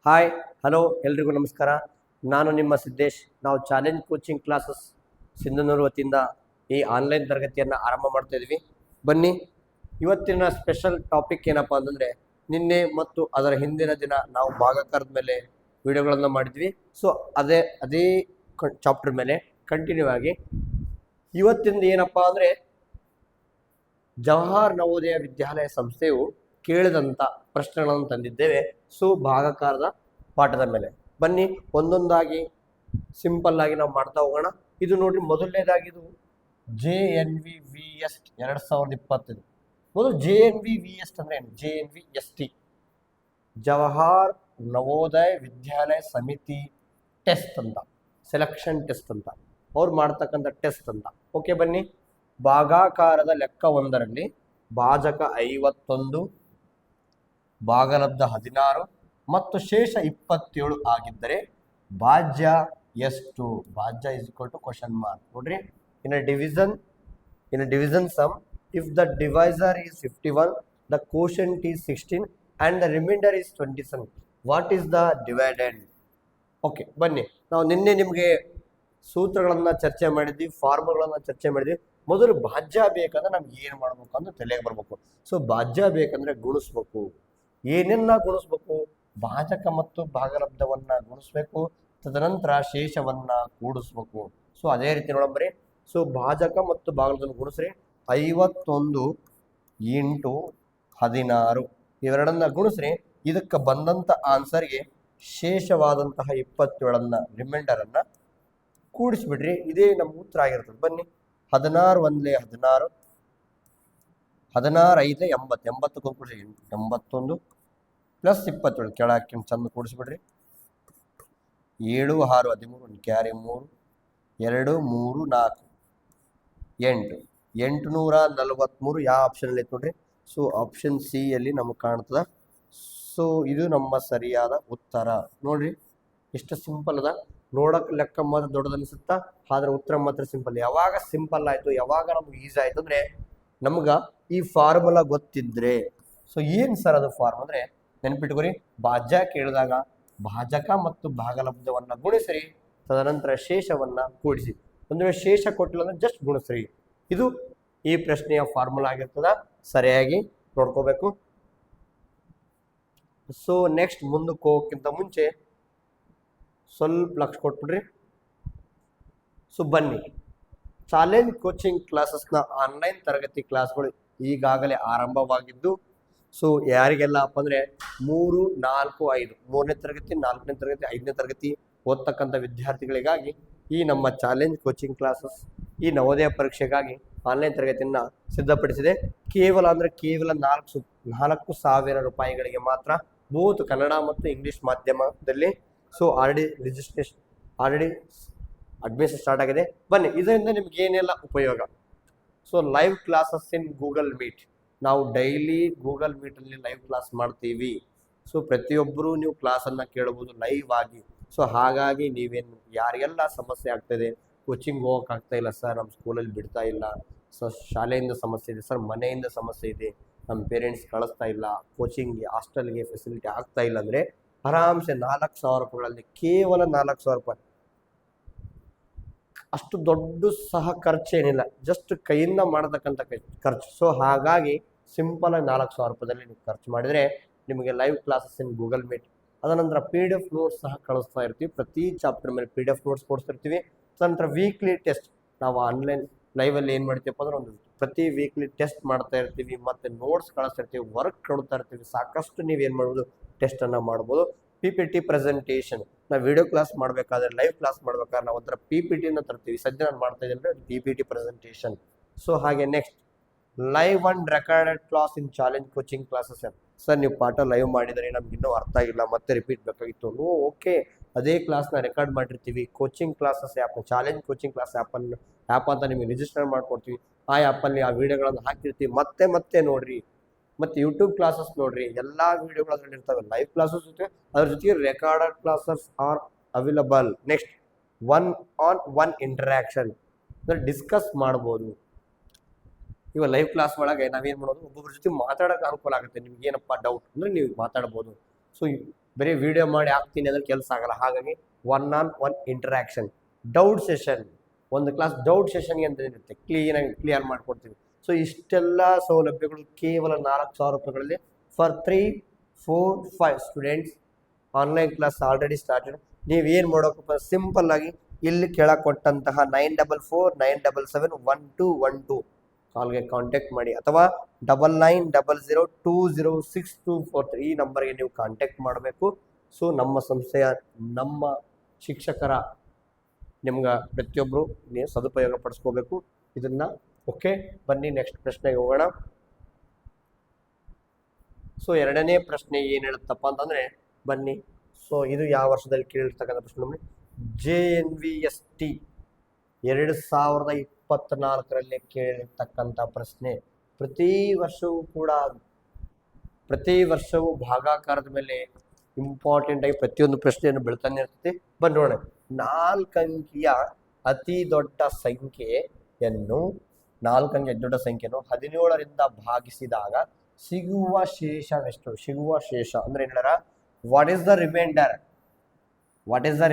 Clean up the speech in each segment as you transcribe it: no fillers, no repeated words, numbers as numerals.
Hi hello ಎಲ್ರಿಗೂ ನಮಸ್ಕಾರ. ನಾನು ನಿಮ್ಮ ಸಿದ್ದೇಶ್. ನಾವು ಚಾಲೆಂಜ್ ಕೋಚಿಂಗ್ ಕ್ಲಾಸಸ್ ಸಿಂಧನೂರು ವತಿಯಿಂದ ಈ ಆನ್ಲೈನ್ ತರಗತಿಯನ್ನು ಆರಂಭ ಮಾಡ್ತಾ ಇದ್ವಿ. ಬನ್ನಿ, ಇವತ್ತಿನ ಸ್ಪೆಷಲ್ ಟಾಪಿಕ್ ಏನಪ್ಪ ಅಂತಂದರೆ, ನಿನ್ನೆ ಮತ್ತು ಅದರ ಹಿಂದಿನ ದಿನ ನಾವು ಭಾಗಾಕಾರದ ಮೇಲೆ ವಿಡಿಯೋಗಳನ್ನು ಮಾಡಿದ್ವಿ. ಸೊ ಅದೇ ಚಾಪ್ಟರ್ ಮೇಲೆ ಕಂಟಿನ್ಯೂ ಆಗಿ ಇವತ್ತಿಂದ ಏನಪ್ಪ ಅಂದರೆ, ಜವಾಹರ್ ನವೋದಯ ವಿದ್ಯಾಲಯ ಸಂಸ್ಥೆಯು ಕೇಳಿದಂಥ ಪ್ರಶ್ನೆಗಳನ್ನು ತಂದಿದ್ದೇವೆ. ಸೊ ಭಾಗಾಕಾರದ ಪಾಠದ ಮೇಲೆ ಬನ್ನಿ, ಒಂದೊಂದಾಗಿ ಸಿಂಪಲ್ ಆಗಿ ನಾವು ಮಾಡ್ತಾ ಹೋಗೋಣ. ಇದು ನೋಡ್ರಿ, ಮೊದಲನೇದಾಗಿ ಇದು JNVVS 2025. ಮೊದಲು JNVVS ಅಂದ್ರೆ ಏನು? JNVST, ಜವಾಹರ್ ನವೋದಯ ವಿದ್ಯಾಲಯ ಸಮಿತಿ ಟೆಸ್ಟ್ ಅಂತ, ಸೆಲೆಕ್ಷನ್ ಟೆಸ್ಟ್ ಅಂತ, ಅವ್ರು ಮಾಡ್ತಕ್ಕಂಥ ಟೆಸ್ಟ್ ಅಂತ. ಓಕೆ, ಬನ್ನಿ. ಭಾಗಾಕಾರದ ಲೆಕ್ಕ ಒಂದರಲ್ಲಿ ಭಾಜಕ 51, ಭಾಗಲಬ್ಧ 16 ಮತ್ತು ಶೇಷ 27 ಆಗಿದ್ದರೆ ಭಾಜ್ಯ ಎಷ್ಟು? ಭಾಜ್ಯ is equal to question mark. ನೋಡ್ರಿ, in a division sum, if the divisor is 51, the quotient is 16 and the remainder is 27, what is the dividend? Okay, ಬನ್ನಿ. ನಾವು ನಿನ್ನೆ ನಿಮಗೆ ಸೂತ್ರಗಳನ್ನು ಚರ್ಚೆ ಮಾಡಿದ್ವಿ, ಫಾರ್ಮುಗಳನ್ನು ಚರ್ಚೆ ಮಾಡಿದ್ವಿ. ಮೊದಲು ಭಾಜ್ಯ ಬೇಕಂದ್ರೆ ನಮ್ಗೆ ಏನು ಮಾಡ್ಬೇಕು ಅಂತ ತಲೆಗೆ ಬರ್ಬೇಕು. ಸೊ ಭಾಜ್ಯ ಬೇಕಂದ್ರೆ ಗುಣಿಸ್ಬೇಕು. ಏನೆಲ್ಲ ಗುಣಿಸ್ಬೇಕು? ಭಾಜಕ ಮತ್ತು ಭಾಗಲಬ್ಧವನ್ನ ಗುಣಿಸ್ಬೇಕು, ತದನಂತರ ಶೇಷವನ್ನ ಕೂಡಿಸ್ಬೇಕು. ಸೊ ಅದೇ ರೀತಿ ನೋಡಂಬ್ರಿ. ಸೊ ಭಾಜಕ ಮತ್ತು ಭಾಗಲಬ್ಧವನ್ನು ಗುಣಿಸ್ರಿ. 51 × 16 ಇವೆರಡನ್ನ ಗುಣಿಸ್ರಿ. ಇದಕ್ಕೆ ಬಂದಂಥ ಆನ್ಸರ್ಗೆ ಶೇಷವಾದಂತಹ 27 ರಿಮೈಂಡರನ್ನ ಕೂಡಿಸ್ಬಿಡ್ರಿ. ಇದೇ ನಮ್ಮ ಉತ್ತರ ಆಗಿರ್ತದೆ. ಬನ್ನಿ, 16 1 16, 16 5 80, 80 ಕೂಡಿಸಿ 81 ಪ್ಲಸ್ 27 ಕೆಳಕ್ಕೆ ಚಂದ ಕೂಡಿಸ್ಬಿಡ್ರಿ. 7 6 13, ಕ್ಯಾರಿ 3, 2 3 4 8, 843. ಯಾವ ಆಪ್ಷನ್ ಐತೆ ನೋಡ್ರಿ? ಸೊ ಆಪ್ಷನ್ ಸಿ ಅಲ್ಲಿ ನಮಗೆ ಕಾಣ್ತದ. ಸೊ ಇದು ನಮ್ಮ ಸರಿಯಾದ ಉತ್ತರ. ನೋಡ್ರಿ, ಎಷ್ಟು ಸಿಂಪಲ್ ಅದ. ನೋಡಕ್ಕೆ ಲೆಕ್ಕ ಮಾತ್ರ ದೊಡ್ಡದು ಅನಿಸುತ್ತಾ, ಆದ್ರೆ ಉತ್ತರ ಮಾತ್ರ ಸಿಂಪಲ್. ಯಾವಾಗ ಸಿಂಪಲ್ ಆಯ್ತು, ಯಾವಾಗ ನಮ್ಗೆ ಈಸಿ ಆಯ್ತು ಅಂದ್ರೆ, ನಮ್ಗೆ ಈ ಫಾರ್ಮುಲಾ ಗೊತ್ತಿದ್ರೆ. ಸೊ ಏನು ಸರ್ ಅದು ಫಾರ್ಮ್ ಅಂದ್ರೆ, ನೆನ್ಪಿಟ್ಕೊರಿ. ಭಾಜ್ಯ ಕೇಳಿದಾಗ ಭಾಜಕ ಮತ್ತು ಭಾಗಲಬ್ಧವನ್ನ ಗುಣಿಸ್ರಿ, ತದನಂತರ ಶೇಷವನ್ನ ಕೂಡಿಸಿ. ಒಂದು ವೇಳೆ ಶೇಷ ಕೊಟ್ಟಿಲ್ಲ ಅಂದ್ರೆ ಜಸ್ಟ್ ಗುಣಿಸ್ರಿ. ಇದು ಈ ಪ್ರಶ್ನೆಯ ಫಾರ್ಮುಲಾ ಆಗಿರ್ತದ. ಸರಿಯಾಗಿ ನೋಡ್ಕೋಬೇಕು. ಸೊ ನೆಕ್ಸ್ಟ್ ಮುಂದಕ್ಕೆ ಹೋಗೋಕ್ಕಿಂತ ಮುಂಚೆ ಸ್ವಲ್ಪ ಲಕ್ಷ ಕೊಟ್ಬಿಡ್ರಿ. ಸೊ ಬನ್ನಿ, ಚಾಲೆಂಜ್ ಕೋಚಿಂಗ್ ಕ್ಲಾಸಸ್ನ ಆನ್ಲೈನ್ ತರಗತಿ ಕ್ಲಾಸ್ಗಳು ಈಗಾಗಲೇ ಆರಂಭವಾಗಿದ್ದು, ಸೊ ಯಾರಿಗೆಲ್ಲ ಅಂದರೆ 3, 4, 5 3ನೇ ತರಗತಿ, 4ನೇ ತರಗತಿ, 5ನೇ ತರಗತಿ ಓದ್ತಕ್ಕಂಥ ವಿದ್ಯಾರ್ಥಿಗಳಿಗಾಗಿ ಈ ನಮ್ಮ ಚಾಲೆಂಜ್ ಕೋಚಿಂಗ್ ಕ್ಲಾಸಸ್ ಈ ನವೋದಯ ಪರೀಕ್ಷೆಗಾಗಿ ಆನ್ಲೈನ್ ತರಗತಿಯನ್ನು ಸಿದ್ಧಪಡಿಸಿದೆ. ಕೇವಲ 4,000 ರೂಪಾಯಿಗಳಿಗೆ ಮಾತ್ರ, ಬೋತ್ ಕನ್ನಡ ಮತ್ತು ಇಂಗ್ಲಿಷ್ ಮಾಧ್ಯಮದಲ್ಲಿ. ಸೊ ಆಲ್ರೆಡಿ ಅಡ್ಮಿಷನ್ ಸ್ಟಾರ್ಟ್ ಆಗಿದೆ. ಬನ್ನಿ, ಇದರಿಂದ ನಿಮ್ಗೆ ಏನೆಲ್ಲ ಉಪಯೋಗ. So live classes in Google meet. ನಾವು ಡೈಲಿ ಗೂಗಲ್ ಮೀಟಲ್ಲಿ ಲೈವ್ ಕ್ಲಾಸ್ ಮಾಡ್ತೀವಿ. ಸೊ ಪ್ರತಿಯೊಬ್ಬರು ನೀವು ಕ್ಲಾಸನ್ನು ಕೇಳಬಹುದು ಲೈವ್ ಆಗಿ. ಸೊ ಹಾಗಾಗಿ ನೀವೇನು ಯಾರಿಗೆಲ್ಲ ಸಮಸ್ಯೆ ಆಗ್ತಾಯಿದೆ, ಕೋಚಿಂಗ್ ಹೋಗೋಕ್ಕಾಗ್ತಾ ಇಲ್ಲ ಸರ್, ನಮ್ಮ ಸ್ಕೂಲಲ್ಲಿ ಬಿಡ್ತಾ ಇಲ್ಲ ಸರ್, ಶಾಲೆಯಿಂದ ಸಮಸ್ಯೆ ಇದೆ ಸರ್, ಮನೆಯಿಂದ ಸಮಸ್ಯೆ ಇದೆ, ನಮ್ಮ ಪೇರೆಂಟ್ಸ್ ಕಳಿಸ್ತಾ ಇಲ್ಲ, ಕೋಚಿಂಗ್ಗೆ ಹಾಸ್ಟೆಲ್ಗೆ ಫೆಸಿಲಿಟಿ ಆಗ್ತಾ ಇಲ್ಲ ಅಂದರೆ, ಆರಾಮ್ಸೆ 4,000 ರೂಪಾಯಿಗಳಲ್ಲಿ, ಕೇವಲ 4,000 ರೂಪಾಯಿ, ಅಷ್ಟು ದೊಡ್ಡ ಸಹ ಖರ್ಚೇನಿಲ್ಲ, ಜಸ್ಟ್ ಕೈಯಿಂದ ಮಾಡತಕ್ಕಂಥ ಖರ್ಚು. ಸೊ ಹಾಗಾಗಿ ಸಿಂಪಲ್ ಆಗಿ 4,000 ರೂಪಾಯಿದಲ್ಲಿ ನೀವು ಖರ್ಚು ಮಾಡಿದರೆ ನಿಮಗೆ live classes in Google Meet, ಅದನಂತರ PDF ನೋಟ್ಸ್ ಸಹ ಕಳಿಸ್ತಾ ಇರ್ತೀವಿ. ಪ್ರತಿ ಚಾಪ್ಟರ್ ಮೇಲೆ PDF ನೋಟ್ಸ್ ಕೊಡಿಸ್ತಿರ್ತೀವಿ. ತದನಂತರ ವೀಕ್ಲಿ ಟೆಸ್ಟ್, ನಾವು ಆನ್ಲೈನ್ ಲೈವಲ್ಲಿ ಏನು ಮಾಡ್ತೀವಪ್ಪ ಅಂದ್ರೆ, ಒಂದು ಪ್ರತಿ ವೀಕ್ಲಿ ಟೆಸ್ಟ್ ಮಾಡ್ತಾ ಇರ್ತೀವಿ, ಮತ್ತು ನೋಟ್ಸ್ ಕಳಿಸ್ತಿರ್ತೀವಿ, ವರ್ಕ್ ಕೊಡ್ತಾ ಇರ್ತೀವಿ. ಸಾಕಷ್ಟು ನೀವೇನು ಮಾಡ್ಬೋದು, ಟೆಸ್ಟನ್ನು ಮಾಡ್ಬೋದು. PPT ಪ್ರೆಸೆಂಟೇಷನ್, ನಾವು ವಿಡಿಯೋ ಕ್ಲಾಸ್ ಮಾಡಬೇಕಾದ್ರೆ, ಲೈವ್ ಕ್ಲಾಸ್ ಮಾಡ್ಬೇಕಾದ್ರೆ ನಾವು ಒಂಥರ PPTನ ತರ್ತೀವಿ. ಸದ್ಯ ನಾನು ಮಾಡ್ತಾ ಇದ್ದೀನಿ ಅಂದರೆ PPT ಪ್ರೆಸೆಂಟೇಷನ್. ಸೊ ಹಾಗೆ next live and recorded class in challenge coaching classes. Sir ನೀವು ಪಾಠ ಲೈವ್ ಮಾಡಿದರೆ ನಮ್ಗೆ ಇನ್ನೂ ಅರ್ಥ ಆಗಿಲ್ಲ, ಮತ್ತೆ ರಿಪೀಟ್ ಬೇಕಾಗಿತ್ತು. ಓಕೆ, ಅದೇ ಕ್ಲಾಸ್ನ ರೆಕಾರ್ಡ್ ಮಾಡಿರ್ತೀವಿ. Coaching classes app, challenge coaching class app ಅಂತ ನಿಮಗೆ ರಿಜಿಸ್ಟರ್ ಮಾಡ್ಕೊಡ್ತೀವಿ. ಆ ಆ್ಯಪಲ್ಲಿ ಆ ವಿಡಿಯೋಗಳನ್ನು ಹಾಕಿರ್ತೀವಿ. ಮತ್ತೆ ನೋಡ್ರಿ, ಮತ್ತು ಯೂಟ್ಯೂಬ್ ಕ್ಲಾಸಸ್ ನೋಡ್ರಿ, ಎಲ್ಲ ವಿಡಿಯೋಗಳು ಅದರಲ್ಲಿ ಇರ್ತವೆ. ಲೈವ್ ಕ್ಲಾಸಸ್ ಜೊತೆ ಅದ್ರ ಜೊತೆಗೆ recorded classes are available. Next 1-on-1 interaction, ಅಂದರೆ ಡಿಸ್ಕಸ್ ಮಾಡ್ಬೋದು. ಇವಾಗ ಲೈವ್ ಕ್ಲಾಸ್ ಒಳಗೆ ನಾವೇನು ಮಾಡೋದು, ಒಬ್ಬೊಬ್ಬರ ಜೊತೆ ಮಾತಾಡೋಕೆ ಅನುಕೂಲ ಆಗುತ್ತೆ. ನಿಮ್ಗೆ ಏನಪ್ಪ ಡೌಟ್ ಅಂದರೆ ನೀವು ಮಾತಾಡ್ಬೋದು. ಸೊ ಬರೀ ವಿಡಿಯೋ ಮಾಡಿ ಹಾಕ್ತೀನಿ ಅಂದ್ರೆ ಕೆಲಸ ಆಗಲ್ಲ. ಹಾಗಾಗಿ 1-on-1 ಇಂಟರಾಕ್ಷನ್. ಡೌಟ್ ಸೆಷನ್, ಒಂದು ಕ್ಲಾಸ್ ಡೌಟ್ ಸೆಷನ್ಗೆ ಅಂತ ಇರುತ್ತೆ, ಕ್ಲೀನಾಗಿ ಕ್ಲಿಯರ್ ಮಾಡ್ಕೊಡ್ತೀವಿ. ಸೊ ಇಷ್ಟೆಲ್ಲ ಸೌಲಭ್ಯಗಳು ಕೇವಲ 4,000 ರೂಪಾಯಿಗಳಲ್ಲಿ for 3, 4, 5 students. Online class already started. ನೀವು ಏನು ಮಾಡೋಕಪ್ಪ, ಸಿಂಪಲ್ ಆಗಿ ಇಲ್ಲಿ ಕೆಳಗೆ ಕೊಟ್ಟಂತಹ 9449771212 ಕಾಲ್ಗೆ ಕಾಂಟ್ಯಾಕ್ಟ್ ಮಾಡಿ, ಅಥವಾ 9900206243 ಈ ನಂಬರ್ಗೆ ನೀವು ಕಾಂಟ್ಯಾಕ್ಟ್ ಮಾಡಬೇಕು. ಸೊ ನಮ್ಮ ಸಂಸ್ಥೆಯ ನಮ್ಮ ಶಿಕ್ಷಕರ ನಿಮ್ಗೆ ಪ್ರತಿಯೊಬ್ಬರು ನೀವು ಸದುಪಯೋಗ ಪಡಿಸ್ಕೋಬೇಕು ಇದನ್ನ. ಓಕೆ, ಬನ್ನಿ ನೆಕ್ಸ್ಟ್ ಪ್ರಶ್ನೆಗೆ ಹೋಗೋಣ. ಸೊ ಎರಡನೇ ಪ್ರಶ್ನೆ ಏನು ಹೇಳುತ್ತಪ್ಪ ಅಂತಂದರೆ, ಬನ್ನಿ. ಸೊ ಇದು ಯಾವ ವರ್ಷದಲ್ಲಿ ಕೇಳಿರ್ತಕ್ಕಂಥ ಪ್ರಶ್ನೆ ನೋಡಿ. JNVST 2024ರಲ್ಲಿ ಕೇಳಿರ್ತಕ್ಕಂಥ ಪ್ರಶ್ನೆ. ಪ್ರತಿ ವರ್ಷವೂ ಭಾಗಾಕಾರದ ಮೇಲೆ ಇಂಪಾರ್ಟೆಂಟ್ ಆಗಿ ಪ್ರತಿಯೊಂದು ಪ್ರಶ್ನೆಯನ್ನು ಬೀಳ್ತಾನೆ ಇರ್ತದೆ. ಬನ್ನಿ ನೋಡೋಣ. 4 ಅಂಕಿಯ ಅತಿ ದೊಡ್ಡ ಸಂಖ್ಯೆಯನ್ನು 17ರಿಂದ ಭಾಗಿಸಿದಾಗ ಸಿಗುವ ಶೇಷವೆಷ್ಟು? ಸಿಗುವ ಶೇಷ ಅಂದ್ರೆ ಏನಾರ, what is the